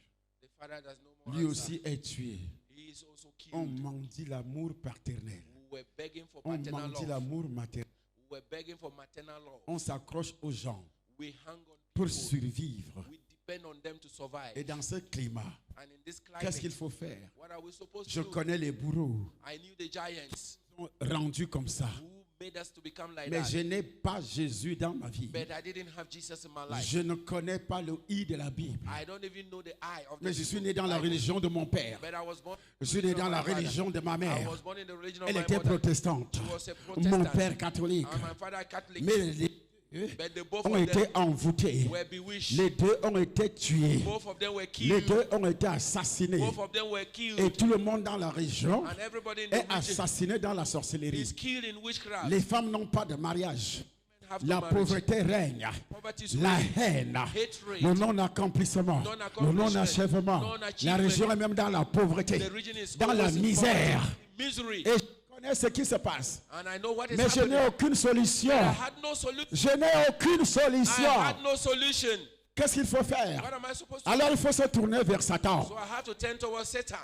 Speaker 2: The father does no more
Speaker 1: Lui
Speaker 2: answer.
Speaker 1: aussi est tué.
Speaker 2: He is also
Speaker 1: On
Speaker 2: killed.
Speaker 1: mendie l'amour paternel.
Speaker 2: We were begging for
Speaker 1: On
Speaker 2: paternal
Speaker 1: mendie
Speaker 2: love.
Speaker 1: l'amour maternel.
Speaker 2: We were begging for maternal love.
Speaker 1: On s'accroche aux gens
Speaker 2: We hang on
Speaker 1: pour
Speaker 2: people.
Speaker 1: survivre.
Speaker 2: We depend on them to survive.
Speaker 1: Et dans ce climat,
Speaker 2: And in this
Speaker 1: qu'est-ce qu'il
Speaker 2: climate,
Speaker 1: faut faire?
Speaker 2: what are we supposed
Speaker 1: Je
Speaker 2: to do?
Speaker 1: connais les bourreaux
Speaker 2: I knew the giants
Speaker 1: qui sont rendus comme ça.
Speaker 2: who made us to become like
Speaker 1: Mais
Speaker 2: that.
Speaker 1: je n'ai pas Jésus dans ma vie.
Speaker 2: But I didn't have Jesus in my life.
Speaker 1: Je ne connais pas le I de la Bible.
Speaker 2: I don't even know the eye of the
Speaker 1: Mais je suis
Speaker 2: people.
Speaker 1: né dans la religion de mon père.
Speaker 2: But I was born
Speaker 1: Je suis né
Speaker 2: in the
Speaker 1: dans la
Speaker 2: religion of my father.
Speaker 1: religion de ma
Speaker 2: I
Speaker 1: mère.
Speaker 2: was born in the religion of
Speaker 1: Elle
Speaker 2: my
Speaker 1: était
Speaker 2: mother.
Speaker 1: protestante.
Speaker 2: She was a
Speaker 1: Mon
Speaker 2: Protestant.
Speaker 1: père catholique.
Speaker 2: And my father Catholic.
Speaker 1: Mais les deux
Speaker 2: But the both
Speaker 1: ont
Speaker 2: of
Speaker 1: été
Speaker 2: them
Speaker 1: envoûtés.
Speaker 2: were bewitched.
Speaker 1: Les deux ont été tués.
Speaker 2: Both of them were
Speaker 1: Les
Speaker 2: killed.
Speaker 1: deux ont été assassinés.
Speaker 2: Both of them were killed.
Speaker 1: Et tout le monde dans la région
Speaker 2: And everybody in the
Speaker 1: est
Speaker 2: region
Speaker 1: assassiné dans la sorcellerie.
Speaker 2: is killed in witchcraft.
Speaker 1: Les femmes n'ont pas de mariage.
Speaker 2: Men have no
Speaker 1: La
Speaker 2: marriage.
Speaker 1: pauvreté règne.
Speaker 2: Poverty is
Speaker 1: La
Speaker 2: reign.
Speaker 1: haine.
Speaker 2: Hatred.
Speaker 1: Le non-accomplissement. Le
Speaker 2: Non-accomplissement.
Speaker 1: non-achèvement.
Speaker 2: Non-achievement.
Speaker 1: La région est même dans la pauvreté.
Speaker 2: The region is
Speaker 1: Dans la
Speaker 2: always in
Speaker 1: misère.
Speaker 2: poverty, misery.
Speaker 1: Et je connais ce qui se passe.
Speaker 2: And I know what is
Speaker 1: Mais je n'ai
Speaker 2: happening.
Speaker 1: aucune solution.
Speaker 2: I had no solution.
Speaker 1: Je n'ai aucune
Speaker 2: I
Speaker 1: solution.
Speaker 2: had no solution.
Speaker 1: Qu'est-ce qu'il faut faire?
Speaker 2: What am I supposed to
Speaker 1: Alors
Speaker 2: do?
Speaker 1: il faut se tourner vers Satan.
Speaker 2: So I had to turn towards Satan.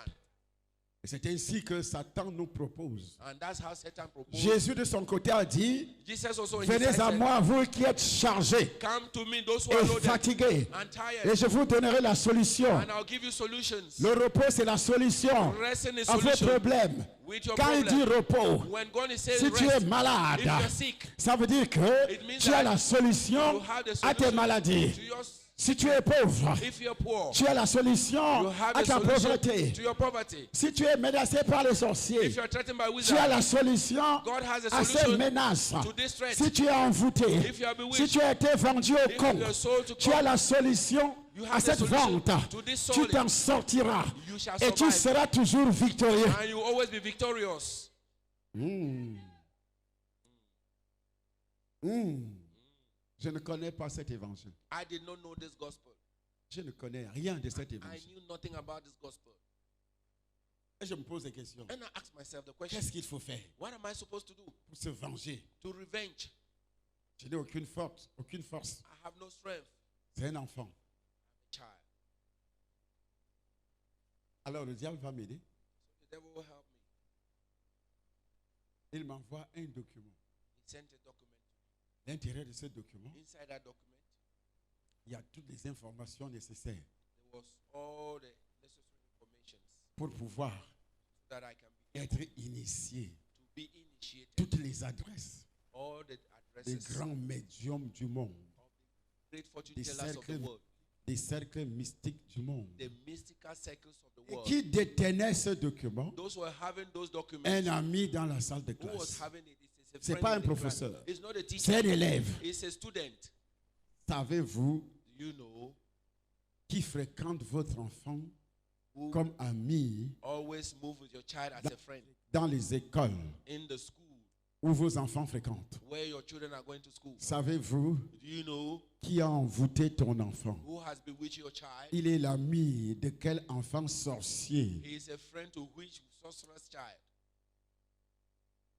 Speaker 1: Et c'est ainsi que Satan nous propose.
Speaker 2: And that's how Satan proposed.
Speaker 1: Jésus de son côté a dit,
Speaker 2: Jesus also in his
Speaker 1: venez
Speaker 2: side
Speaker 1: à
Speaker 2: said,
Speaker 1: moi, vous qui êtes chargés
Speaker 2: come to me, those who are
Speaker 1: et
Speaker 2: loaded
Speaker 1: fatigués,
Speaker 2: and
Speaker 1: et
Speaker 2: tired,
Speaker 1: je vous donnerai la solution.
Speaker 2: and I'll give you solutions.
Speaker 1: Le repos, c'est la solution
Speaker 2: Resting is
Speaker 1: à vos
Speaker 2: solution
Speaker 1: problèmes.
Speaker 2: with your
Speaker 1: Quand il dit
Speaker 2: problem.
Speaker 1: repos,
Speaker 2: When God is saying
Speaker 1: si tu es
Speaker 2: rest,
Speaker 1: malade,
Speaker 2: if you're sick,
Speaker 1: ça veut dire que
Speaker 2: It means
Speaker 1: tu as
Speaker 2: that
Speaker 1: la solution
Speaker 2: you have the
Speaker 1: à tes
Speaker 2: solution
Speaker 1: maladies.
Speaker 2: to your,
Speaker 1: Si tu es pauvre,
Speaker 2: if you're poor,
Speaker 1: tu as la solution
Speaker 2: you have
Speaker 1: à
Speaker 2: the
Speaker 1: ta
Speaker 2: solution
Speaker 1: pauvreté.
Speaker 2: to your poverty.
Speaker 1: Si tu es menacé par les sorciers,
Speaker 2: If you're threatened by
Speaker 1: tu as
Speaker 2: wizards,
Speaker 1: la solution
Speaker 2: God has a
Speaker 1: à ces
Speaker 2: solution
Speaker 1: menaces.
Speaker 2: to this threat.
Speaker 1: Si tu es envoûté,
Speaker 2: If you are bewitched,
Speaker 1: si tu as été vendu au
Speaker 2: if
Speaker 1: con,
Speaker 2: you're sold to
Speaker 1: tu as
Speaker 2: come,
Speaker 1: la solution
Speaker 2: you
Speaker 1: à
Speaker 2: have the
Speaker 1: cette
Speaker 2: solution
Speaker 1: vente.
Speaker 2: to this
Speaker 1: Tu
Speaker 2: solid.
Speaker 1: t'en sortiras
Speaker 2: You shall
Speaker 1: et tu
Speaker 2: survive.
Speaker 1: seras toujours victorieux.
Speaker 2: And you will always be victorious.
Speaker 1: Je ne connais pas cet évangile.
Speaker 2: I did not know this gospel.
Speaker 1: Je ne connais rien de cet
Speaker 2: I
Speaker 1: évangile.
Speaker 2: knew nothing about this gospel.
Speaker 1: Et je me pose des questions.
Speaker 2: And I asked myself the question,
Speaker 1: Qu'est-ce qu'il faut faire
Speaker 2: what am I supposed to do
Speaker 1: pour se venger?
Speaker 2: to revenge?
Speaker 1: Je n'ai aucune force, aucune force.
Speaker 2: I have no strength.
Speaker 1: C'est un enfant.
Speaker 2: Child.
Speaker 1: Alors le diable va m'aider.
Speaker 2: The devil will help me.
Speaker 1: Il m'envoie un document.
Speaker 2: He sent a document.
Speaker 1: L'intérêt de ce document,
Speaker 2: Inside that document,
Speaker 1: il y a toutes les informations nécessaires
Speaker 2: there was all the necessary information
Speaker 1: pour pouvoir
Speaker 2: so that I can be
Speaker 1: être initié.
Speaker 2: to be initiated.
Speaker 1: Toutes les adresses
Speaker 2: All the
Speaker 1: des
Speaker 2: addresses
Speaker 1: grands médiums du monde,
Speaker 2: great fortune
Speaker 1: des
Speaker 2: tellers of the
Speaker 1: cercles,
Speaker 2: world,
Speaker 1: des cercles mystiques du monde.
Speaker 2: the mystical circles of the
Speaker 1: Et
Speaker 2: world.
Speaker 1: qui détenait ce document?
Speaker 2: Those who are having those documents,
Speaker 1: Un ami dans la salle de
Speaker 2: who was
Speaker 1: classe.
Speaker 2: having it, it's a
Speaker 1: C'est
Speaker 2: friend
Speaker 1: pas
Speaker 2: in
Speaker 1: un
Speaker 2: the class.
Speaker 1: professeur.
Speaker 2: It's not a
Speaker 1: C'est
Speaker 2: teacher.
Speaker 1: un élève.
Speaker 2: It's a student.
Speaker 1: Savez-vous
Speaker 2: You know,
Speaker 1: qui fréquente votre enfant
Speaker 2: who
Speaker 1: comme ami
Speaker 2: always move with your child as a friend
Speaker 1: dans les écoles
Speaker 2: in the school
Speaker 1: où vos enfants fréquentent?
Speaker 2: where your children are going to school.
Speaker 1: Savez-vous
Speaker 2: Do you know
Speaker 1: qui a envoûté ton enfant?
Speaker 2: who has bewitched your child?
Speaker 1: Il est l'ami de quel enfant sorcier?
Speaker 2: He is a friend to which sorcerer's child.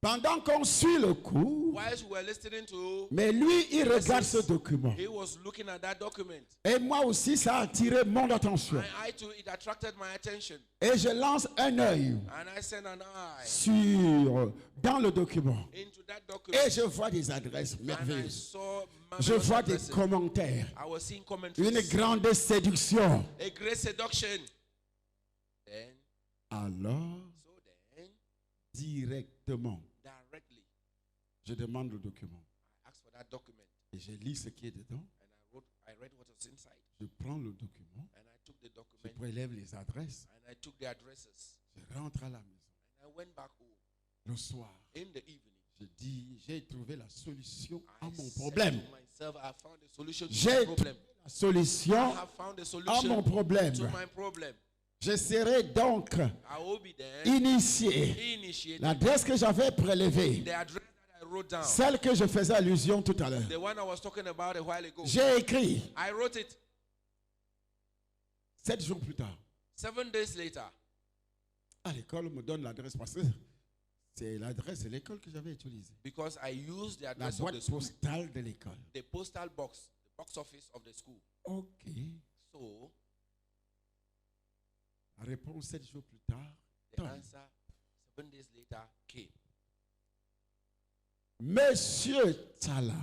Speaker 1: Pendant qu'on suit le cours,
Speaker 2: Whilst we were listening to,
Speaker 1: mais lui, il regarde ce document.
Speaker 2: he was looking at that document.
Speaker 1: Et moi aussi, ça a attiré mon attention.
Speaker 2: And I too, it attracted my attention.
Speaker 1: Et je lance un œil
Speaker 2: And I sent an eye
Speaker 1: dans le document.
Speaker 2: into that
Speaker 1: Et
Speaker 2: document.
Speaker 1: je vois des adresses
Speaker 2: And I
Speaker 1: merveilleuses.
Speaker 2: saw
Speaker 1: Je
Speaker 2: marvelous
Speaker 1: vois des
Speaker 2: addresses.
Speaker 1: commentaires.
Speaker 2: I was seeing
Speaker 1: Une
Speaker 2: commentaries.
Speaker 1: grande séduction.
Speaker 2: A great seduction. Then,
Speaker 1: Alors,
Speaker 2: so then,
Speaker 1: directement,
Speaker 2: directly,
Speaker 1: je demande le document.
Speaker 2: I asked for that document.
Speaker 1: Et je lis ce qui est dedans.
Speaker 2: And I read what was inside.
Speaker 1: Je prends le document.
Speaker 2: And I took the
Speaker 1: Je
Speaker 2: document.
Speaker 1: prélève les adresses.
Speaker 2: And I took the addresses.
Speaker 1: Je rentre à la maison.
Speaker 2: And I went back home
Speaker 1: Le soir,
Speaker 2: in the evening.
Speaker 1: je dis, j'ai trouvé la solution à
Speaker 2: I
Speaker 1: mon
Speaker 2: said
Speaker 1: problème.
Speaker 2: to myself, I found a solution to
Speaker 1: J'ai
Speaker 2: my problem.
Speaker 1: la solution
Speaker 2: I have found a
Speaker 1: à
Speaker 2: solution
Speaker 1: mon problème.
Speaker 2: to my problem.
Speaker 1: Je serai donc
Speaker 2: I will be there,
Speaker 1: initié.
Speaker 2: initiated.
Speaker 1: L'adresse que j'avais prélevée,
Speaker 2: The address that I wrote down,
Speaker 1: celle que je faisais allusion tout à l'heure,
Speaker 2: the one I was talking about a while ago,
Speaker 1: j'ai écrit
Speaker 2: I wrote it
Speaker 1: 7 jours plus tard.
Speaker 2: 7 days later.
Speaker 1: À l'école, on me donne l'adresse parce que c'est l'adresse de l'école que j'avais utilisée.
Speaker 2: Because I used the
Speaker 1: La
Speaker 2: address of the
Speaker 1: boîte
Speaker 2: school,
Speaker 1: postale de l'école.
Speaker 2: the postal box, the box office of the school.
Speaker 1: Ok.
Speaker 2: So
Speaker 1: La réponse 7 jours plus tard.
Speaker 2: the
Speaker 1: Tom.
Speaker 2: answer 7 days later came.
Speaker 1: Monsieur Tala,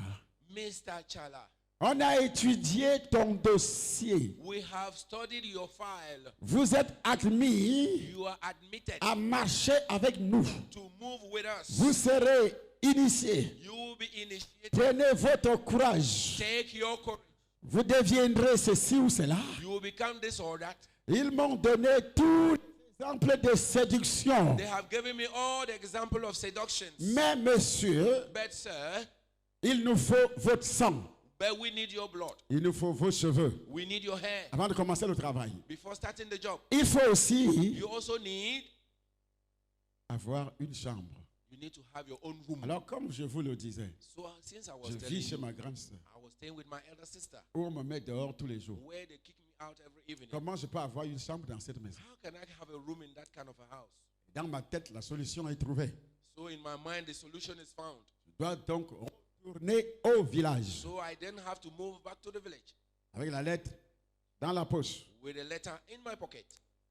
Speaker 2: Mr. Chala,
Speaker 1: on a étudié ton dossier.
Speaker 2: we have studied your file.
Speaker 1: Vous êtes admis
Speaker 2: You are admitted
Speaker 1: à marcher avec nous.
Speaker 2: to move with us.
Speaker 1: Vous serez initié.
Speaker 2: You will be initiated.
Speaker 1: Prenez votre courage.
Speaker 2: Take your courage.
Speaker 1: Vous deviendrez ceci ou cela.
Speaker 2: You will become this or that.
Speaker 1: Ils m'ont donné tous les exemples de séduction.
Speaker 2: They have given me all the example of seductions.
Speaker 1: Mais monsieur,
Speaker 2: But sir,
Speaker 1: il nous faut votre sang.
Speaker 2: but we need your blood.
Speaker 1: Il nous faut vos cheveux.
Speaker 2: We need your hair.
Speaker 1: Avant de commencer le travail.
Speaker 2: Before starting the job,
Speaker 1: Il faut aussi
Speaker 2: you also need
Speaker 1: avoir une chambre.
Speaker 2: you need to have your own room.
Speaker 1: Alors comme je vous le disais,
Speaker 2: So since I was
Speaker 1: je
Speaker 2: telling
Speaker 1: vis chez
Speaker 2: you,
Speaker 1: ma grande sœur.
Speaker 2: I was staying with my elder sister,
Speaker 1: Où on me met dehors tous les jours.
Speaker 2: where they kick me out every evening.
Speaker 1: Comment je peux avoir une chambre dans cette maison?
Speaker 2: How can I have a room in that kind of a house?
Speaker 1: Dans ma tête, la solution est trouvée.
Speaker 2: So in my mind, the solution is found.
Speaker 1: Je dois donc retourner au village
Speaker 2: So I then have to move back to the village
Speaker 1: avec la lettre dans la poche.
Speaker 2: with a letter in my pocket.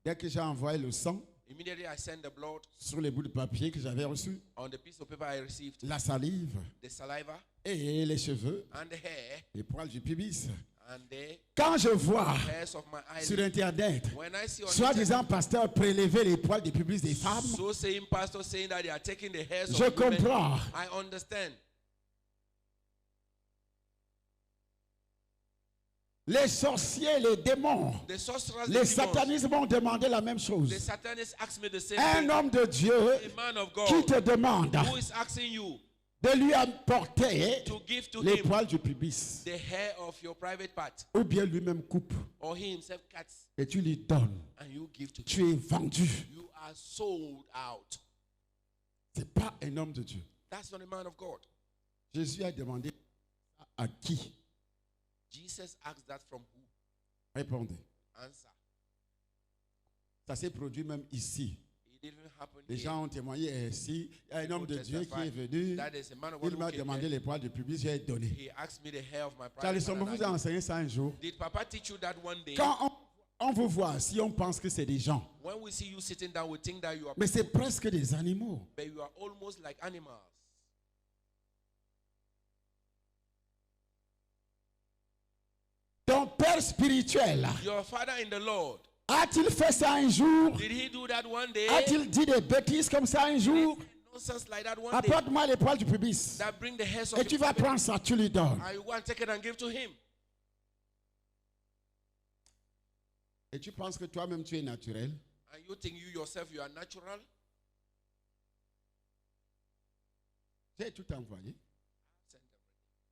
Speaker 1: Dès que j'ai envoyé le sang
Speaker 2: Immediately I send the blood
Speaker 1: sur les bouts de papier que j'avais reçus,
Speaker 2: on the piece of paper I received,
Speaker 1: la salive
Speaker 2: the saliva
Speaker 1: et les cheveux,
Speaker 2: and the hair
Speaker 1: les poils du pubis.
Speaker 2: and the
Speaker 1: Quand je vois
Speaker 2: hairs of my
Speaker 1: sur
Speaker 2: eyelids.
Speaker 1: Internet,
Speaker 2: When I see on
Speaker 1: soi-disant
Speaker 2: internet,
Speaker 1: pasteur prélever les poils du pubis des femmes,
Speaker 2: so saying pastor saying that they are taking the hairs
Speaker 1: je
Speaker 2: of women,
Speaker 1: comprends.
Speaker 2: I understand.
Speaker 1: Les sorciers, les démons,
Speaker 2: The sorcerers,
Speaker 1: les
Speaker 2: the demons,
Speaker 1: satanismes ont demandé la même
Speaker 2: the
Speaker 1: chose.
Speaker 2: satanists ask me the same
Speaker 1: Un
Speaker 2: thing.
Speaker 1: homme de Dieu
Speaker 2: A man of
Speaker 1: qui
Speaker 2: God
Speaker 1: te demande
Speaker 2: who is asking you
Speaker 1: de lui apporter
Speaker 2: to give to
Speaker 1: les
Speaker 2: him
Speaker 1: poils du pubis,
Speaker 2: the hair of your private part,
Speaker 1: ou bien lui-même coupe,
Speaker 2: or he himself cuts
Speaker 1: et tu lui donnes.
Speaker 2: and you give to him.
Speaker 1: Tu es vendu.
Speaker 2: You are sold out.
Speaker 1: C'est pas un homme de Dieu.
Speaker 2: That's not a man of God.
Speaker 1: Jésus a demandé à qui?
Speaker 2: Jesus asked that from who?
Speaker 1: Répondez.
Speaker 2: Answer.
Speaker 1: Ça s'est produit même ici.
Speaker 2: It didn't happen
Speaker 1: Les
Speaker 2: here.
Speaker 1: gens ont témoigné ici. Il y a un homme de Dieu qui est venu.
Speaker 2: That is a man of God
Speaker 1: Il
Speaker 2: who
Speaker 1: m'a
Speaker 2: came
Speaker 1: demandé
Speaker 2: here.
Speaker 1: les poils de pubis, j'ai donné.
Speaker 2: He asked me the hair of my
Speaker 1: Charles,
Speaker 2: private
Speaker 1: on
Speaker 2: part.
Speaker 1: vous a enseigné ça un jour.
Speaker 2: Did Papa teach you that one day?
Speaker 1: Quand on vous voit, si on pense que c'est des gens,
Speaker 2: When we see you sitting down, we think that you are,
Speaker 1: mais c'est presque des animaux.
Speaker 2: but you are almost like animals.
Speaker 1: père spirituel,
Speaker 2: your father in the Lord,
Speaker 1: a-t-il fait ça un jour?
Speaker 2: did he do that one day?
Speaker 1: A-t-il dit des bêtises comme ça un jour?
Speaker 2: Nonsense like that one day.
Speaker 1: Apporte-moi les poils du pubis.
Speaker 2: That bring the hairs of
Speaker 1: Et
Speaker 2: the
Speaker 1: tu vas
Speaker 2: pubic,
Speaker 1: prendre ça, tu lui donnes.
Speaker 2: and you go and take it and give to him.
Speaker 1: Et tu penses que toi-même tu es naturel?
Speaker 2: And you think you yourself, you are natural?
Speaker 1: J'ai tout envoyé.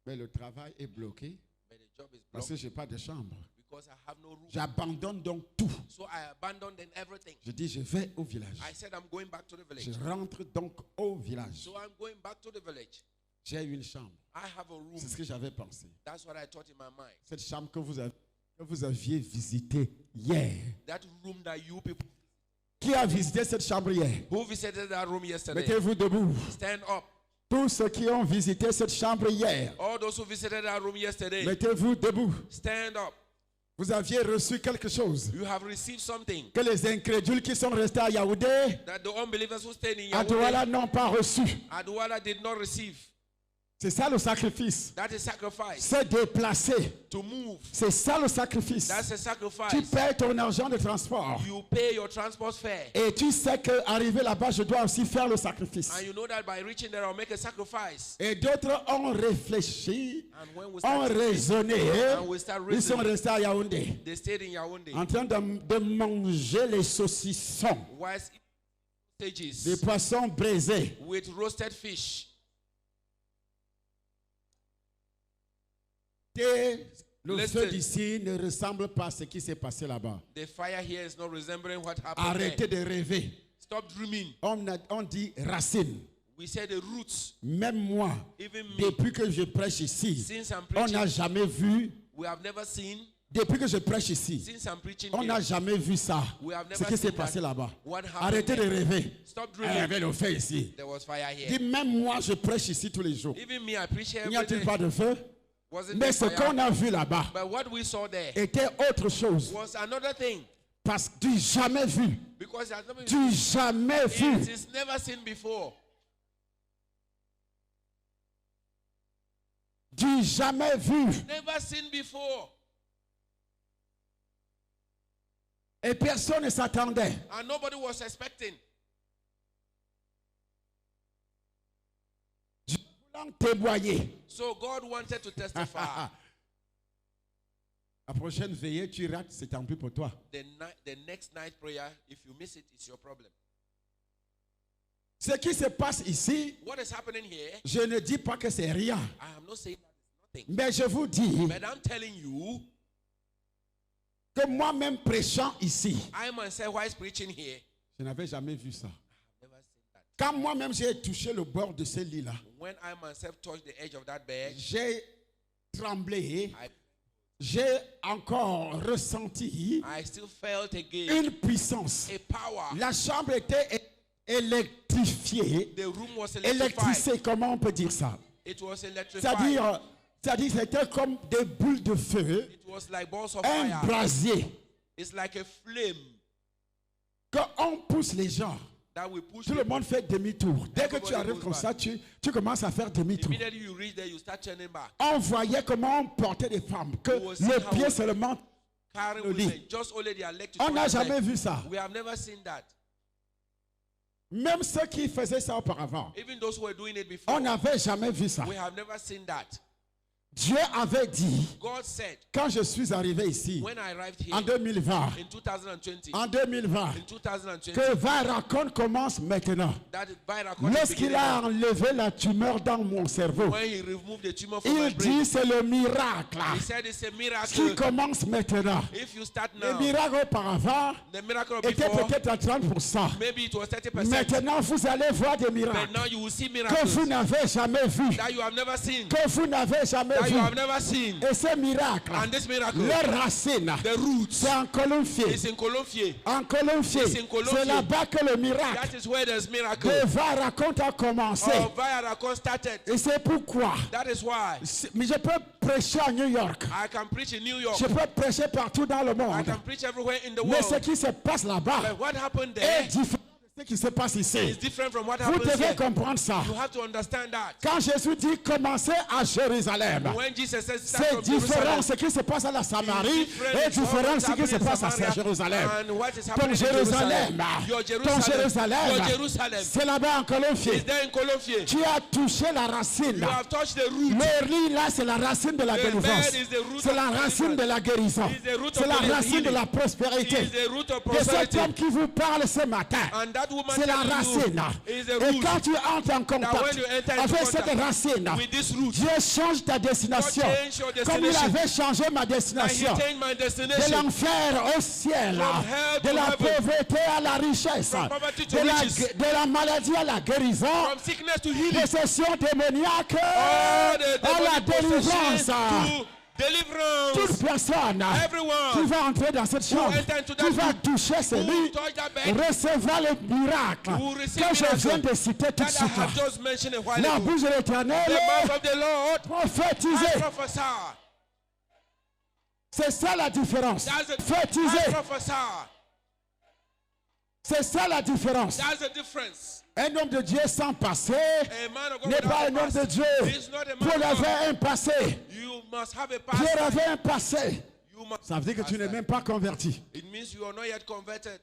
Speaker 1: Mais le travail est bloqué
Speaker 2: But the job is
Speaker 1: parce
Speaker 2: blocked
Speaker 1: que je n'ai pas de chambre.
Speaker 2: because I have no room.
Speaker 1: J'abandonne donc tout.
Speaker 2: So I abandoned then everything.
Speaker 1: Je dis, je vais au village.
Speaker 2: I said, I'm going back to the
Speaker 1: Je
Speaker 2: village.
Speaker 1: rentre donc au village.
Speaker 2: So I'm going back to the village.
Speaker 1: J'ai une chambre.
Speaker 2: I have a room.
Speaker 1: C'est ce que j'avais pensé.
Speaker 2: That's what I thought in my mind.
Speaker 1: Cette chambre que vous aviez visitée hier.
Speaker 2: That room that you people
Speaker 1: Qui a visité cette chambre hier?
Speaker 2: who visited that room yesterday,
Speaker 1: Mettez-vous debout.
Speaker 2: stand up.
Speaker 1: Tous ceux qui ont visité cette chambre hier,
Speaker 2: All those who visited that room yesterday,
Speaker 1: mettez-vous debout.
Speaker 2: stand up.
Speaker 1: Vous aviez reçu quelque chose
Speaker 2: You have received something
Speaker 1: que les incrédules qui sont restés à Yaoundé,
Speaker 2: that the unbelievers who stayed in
Speaker 1: à Douala
Speaker 2: Yaoundé,
Speaker 1: n'ont pas reçu.
Speaker 2: Adwala did not receive.
Speaker 1: C'est ça le sacrifice.
Speaker 2: That is sacrifice.
Speaker 1: C'est déplacer.
Speaker 2: To move.
Speaker 1: C'est ça le sacrifice.
Speaker 2: That's a
Speaker 1: Tu
Speaker 2: sacrifice.
Speaker 1: payes ton argent de transport.
Speaker 2: You pay your transport fare.
Speaker 1: Et tu sais qu'arrivé là-bas, je dois aussi faire le sacrifice.
Speaker 2: And you know that by reaching there, I'll make a sacrifice.
Speaker 1: Et d'autres ont réfléchi,
Speaker 2: And when we
Speaker 1: ont
Speaker 2: start thinking,
Speaker 1: raisonné.
Speaker 2: and we start
Speaker 1: Ils sont
Speaker 2: reasoning,
Speaker 1: restés à Yaoundé,
Speaker 2: they stayed in Yaoundé.
Speaker 1: en train de manger les saucissons,
Speaker 2: Whilst eating
Speaker 1: des
Speaker 2: stages
Speaker 1: poissons braisés.
Speaker 2: with roasted fish.
Speaker 1: Et le
Speaker 2: Listen.
Speaker 1: feu d'ici ne ressemble pas à ce qui s'est passé là-bas.
Speaker 2: The fire here is not resembling what happened
Speaker 1: Arrêtez
Speaker 2: there.
Speaker 1: de rêver.
Speaker 2: Stop dreaming.
Speaker 1: On dit racine.
Speaker 2: We say the roots.
Speaker 1: Même moi,
Speaker 2: Even me,
Speaker 1: depuis que je prêche ici,
Speaker 2: since I'm
Speaker 1: on n'a
Speaker 2: preaching,
Speaker 1: jamais vu,
Speaker 2: we have never seen.
Speaker 1: depuis que je prêche ici,
Speaker 2: Since I'm preaching
Speaker 1: on n'a
Speaker 2: here,
Speaker 1: jamais vu ça,
Speaker 2: we have
Speaker 1: ce
Speaker 2: never
Speaker 1: qui s'est
Speaker 2: seen
Speaker 1: passé
Speaker 2: that.
Speaker 1: là-bas.
Speaker 2: What happened
Speaker 1: Arrêtez de
Speaker 2: there.
Speaker 1: rêver.
Speaker 2: Stop
Speaker 1: Il y avait
Speaker 2: dreaming.
Speaker 1: le feu ici.
Speaker 2: There was fire
Speaker 1: Dis,
Speaker 2: here.
Speaker 1: même moi, je prêche ici tous les jours.
Speaker 2: Even me, I preach here
Speaker 1: Il n'y
Speaker 2: every
Speaker 1: a-t-il
Speaker 2: day.
Speaker 1: pas de feu?
Speaker 2: Wasn't
Speaker 1: Mais
Speaker 2: there
Speaker 1: ce qu'on
Speaker 2: fire?
Speaker 1: a vu là-bas
Speaker 2: But what we saw there
Speaker 1: était autre chose.
Speaker 2: was another thing.
Speaker 1: Parce que du jamais vu.
Speaker 2: Because it has never
Speaker 1: Du jamais vu.
Speaker 2: it is never seen before.
Speaker 1: Du jamais vu.
Speaker 2: Never seen before.
Speaker 1: Et personne ne s'attendait.
Speaker 2: And nobody was expecting.
Speaker 1: Voulant témoigner.
Speaker 2: So God wanted to testify.
Speaker 1: La prochaine veillée, tu rates, c'est tant pis pour toi.
Speaker 2: The next night prayer, if you miss it, it's your problem.
Speaker 1: Ce qui se passe ici,
Speaker 2: What is happening here,
Speaker 1: je ne dis pas que c'est rien.
Speaker 2: I am not saying that it's nothing.
Speaker 1: Mais je vous dis
Speaker 2: But I'm telling you,
Speaker 1: que moi-même prêchant ici,
Speaker 2: I myself, while preaching here,
Speaker 1: je n'avais jamais vu ça.
Speaker 2: I've never seen that.
Speaker 1: Quand moi-même j'ai touché le bord de ce lit-là,
Speaker 2: When I myself touched the edge of that bed,
Speaker 1: j'ai tremblé,
Speaker 2: I
Speaker 1: j'ai encore ressenti
Speaker 2: still felt again
Speaker 1: une puissance.
Speaker 2: a power.
Speaker 1: La chambre était électrifiée.
Speaker 2: The room was electrified.
Speaker 1: Électricée, comment on peut dire ça?
Speaker 2: It was electrified.
Speaker 1: C'est-à-dire, c'était comme des boules de feu,
Speaker 2: It was like balls of
Speaker 1: un
Speaker 2: fire.
Speaker 1: brasier.
Speaker 2: It's like a flame
Speaker 1: Quand on pousse les gens,
Speaker 2: that will push
Speaker 1: tout le
Speaker 2: people.
Speaker 1: monde fait demi-tour. Dès que tu
Speaker 2: Everybody
Speaker 1: arrives
Speaker 2: goes
Speaker 1: comme
Speaker 2: back.
Speaker 1: ça, tu commences à faire demi-tour.
Speaker 2: Immediately you reach there, you start turning back.
Speaker 1: On voyait comment on portait des femmes, que
Speaker 2: You will see
Speaker 1: le
Speaker 2: how
Speaker 1: pied
Speaker 2: we-
Speaker 1: seulement.
Speaker 2: Carrying
Speaker 1: Le lit.
Speaker 2: women, just only their leg to
Speaker 1: On n'a
Speaker 2: touch their
Speaker 1: jamais
Speaker 2: leg.
Speaker 1: vu ça.
Speaker 2: We have never seen that.
Speaker 1: Même ceux qui faisaient ça auparavant,
Speaker 2: Even those who were doing it before,
Speaker 1: on n'avait jamais vu ça.
Speaker 2: we have never seen that.
Speaker 1: Dieu avait dit,
Speaker 2: God said,
Speaker 1: quand je suis arrivé ici,
Speaker 2: when I arrived here
Speaker 1: en 2020,
Speaker 2: in 2020,
Speaker 1: en 2020,
Speaker 2: in 2020,
Speaker 1: que va raconte commence maintenant.
Speaker 2: that virus was
Speaker 1: Lorsqu'il a enlevé la tumeur dans mon cerveau,
Speaker 2: when he removed the tumor from my
Speaker 1: il
Speaker 2: brain.
Speaker 1: dit c'est le miracle
Speaker 2: He said it's a
Speaker 1: qui
Speaker 2: miracle.
Speaker 1: commence maintenant.
Speaker 2: If you start
Speaker 1: Le
Speaker 2: now,
Speaker 1: miracle auparavant
Speaker 2: the miracle
Speaker 1: était
Speaker 2: before,
Speaker 1: peut-être à 30%.
Speaker 2: maybe it was 30%.
Speaker 1: Maintenant, vous allez voir des
Speaker 2: But
Speaker 1: miracles
Speaker 2: now you will see
Speaker 1: que
Speaker 2: miracles
Speaker 1: vous n'avez jamais vus.
Speaker 2: that you have never seen.
Speaker 1: Que vous n'avez jamais
Speaker 2: That you have
Speaker 1: vus.
Speaker 2: never seen.
Speaker 1: Et ces miracles,
Speaker 2: And this miracle,
Speaker 1: leurs racines,
Speaker 2: the roots,
Speaker 1: c'est en Colombier.
Speaker 2: is in Colombier.
Speaker 1: En Colombier,
Speaker 2: It's in Colombier.
Speaker 1: c'est là-bas que le miracle
Speaker 2: That is where there's miracle.
Speaker 1: de Varacon a commencé.
Speaker 2: Or Viracon started.
Speaker 1: Et c'est pourquoi,
Speaker 2: That is why
Speaker 1: mais je peux prêcher à New York.
Speaker 2: I can preach in New York.
Speaker 1: Je peux prêcher partout dans le
Speaker 2: I
Speaker 1: monde.
Speaker 2: can preach everywhere in the
Speaker 1: Mais ce
Speaker 2: world.
Speaker 1: qui se passe là-bas
Speaker 2: But what happened
Speaker 1: est
Speaker 2: there
Speaker 1: différent de Ce qui se passe
Speaker 2: It's
Speaker 1: ici.
Speaker 2: different from what
Speaker 1: Vous
Speaker 2: happens
Speaker 1: devez
Speaker 2: here.
Speaker 1: comprendre ça.
Speaker 2: You have to understand that.
Speaker 1: Quand Jésus dit commencez à Jérusalem,
Speaker 2: When Jesus says start
Speaker 1: c'est
Speaker 2: from
Speaker 1: différent
Speaker 2: Jerusalem,
Speaker 1: ce qui se passe à la Samarie
Speaker 2: different
Speaker 1: et différent
Speaker 2: what's
Speaker 1: ce qui se
Speaker 2: happening in
Speaker 1: passe à
Speaker 2: Samaria
Speaker 1: Jérusalem.
Speaker 2: and what is
Speaker 1: Ton
Speaker 2: happening in
Speaker 1: Jérusalem,
Speaker 2: Your
Speaker 1: ton
Speaker 2: Jerusalem,
Speaker 1: Jérusalem,
Speaker 2: your Jerusalem
Speaker 1: c'est là-bas en Colombier.
Speaker 2: is there in Colombier.
Speaker 1: Tu as touché la racine.
Speaker 2: You have touched the root.
Speaker 1: Le riz là, c'est la racine de la
Speaker 2: The
Speaker 1: délivrance.
Speaker 2: bed is the root
Speaker 1: C'est
Speaker 2: of
Speaker 1: la racine de la guérison.
Speaker 2: It is the root
Speaker 1: C'est
Speaker 2: of
Speaker 1: la
Speaker 2: the
Speaker 1: racine de
Speaker 2: healing.
Speaker 1: la
Speaker 2: It
Speaker 1: prospérité.
Speaker 2: is the root of
Speaker 1: De cet
Speaker 2: prosperity.
Speaker 1: homme qui vous parle ce matin,
Speaker 2: And that woman
Speaker 1: c'est la
Speaker 2: telling you
Speaker 1: racine.
Speaker 2: is the
Speaker 1: Et
Speaker 2: root.
Speaker 1: quand tu entres en
Speaker 2: That
Speaker 1: contact
Speaker 2: when you enter into
Speaker 1: avec cette
Speaker 2: contact
Speaker 1: racine,
Speaker 2: with this root,
Speaker 1: Dieu change ta destination.
Speaker 2: God change your
Speaker 1: Comme il
Speaker 2: destination.
Speaker 1: avait changé ma
Speaker 2: and he
Speaker 1: destination.
Speaker 2: changed my
Speaker 1: De
Speaker 2: destination.
Speaker 1: l'enfer au ciel,
Speaker 2: From hell
Speaker 1: de
Speaker 2: to
Speaker 1: la
Speaker 2: heaven.
Speaker 1: pauvreté à la richesse,
Speaker 2: From poverty to
Speaker 1: de
Speaker 2: riches.
Speaker 1: la maladie à la guérison,
Speaker 2: From sickness to healing.
Speaker 1: possession démoniaque
Speaker 2: All the
Speaker 1: à la
Speaker 2: demonic
Speaker 1: délivrance.
Speaker 2: possession to deliverance.
Speaker 1: Toute personne qui
Speaker 2: Everyone
Speaker 1: va entrer dans cette chambre,
Speaker 2: enter into that
Speaker 1: qui va
Speaker 2: room,
Speaker 1: toucher
Speaker 2: who
Speaker 1: celui,
Speaker 2: touch that bed,
Speaker 1: recevra le miracle
Speaker 2: who receive
Speaker 1: que je
Speaker 2: miracle
Speaker 1: viens de citer tout de
Speaker 2: that I
Speaker 1: suite.
Speaker 2: have just mentioned a while
Speaker 1: La
Speaker 2: ago.
Speaker 1: bouche de l'Éternel
Speaker 2: The mouth of the Lord
Speaker 1: prophétisée.
Speaker 2: has prophesied.
Speaker 1: C'est ça la différence.
Speaker 2: That's the
Speaker 1: Prophétisé.
Speaker 2: has prophesied.
Speaker 1: C'est ça la différence.
Speaker 2: That's the difference.
Speaker 1: Un homme de Dieu sans passé
Speaker 2: A man of God
Speaker 1: n'est pas
Speaker 2: without
Speaker 1: un
Speaker 2: a
Speaker 1: homme de
Speaker 2: past.
Speaker 1: Dieu.
Speaker 2: He's not a man
Speaker 1: Paul
Speaker 2: of God.
Speaker 1: avait un passé.
Speaker 2: You must have a past.
Speaker 1: Pierre avait un passé.
Speaker 2: You must
Speaker 1: Ça veut dire que tu n'es même pas converti.
Speaker 2: It means you are not yet converted.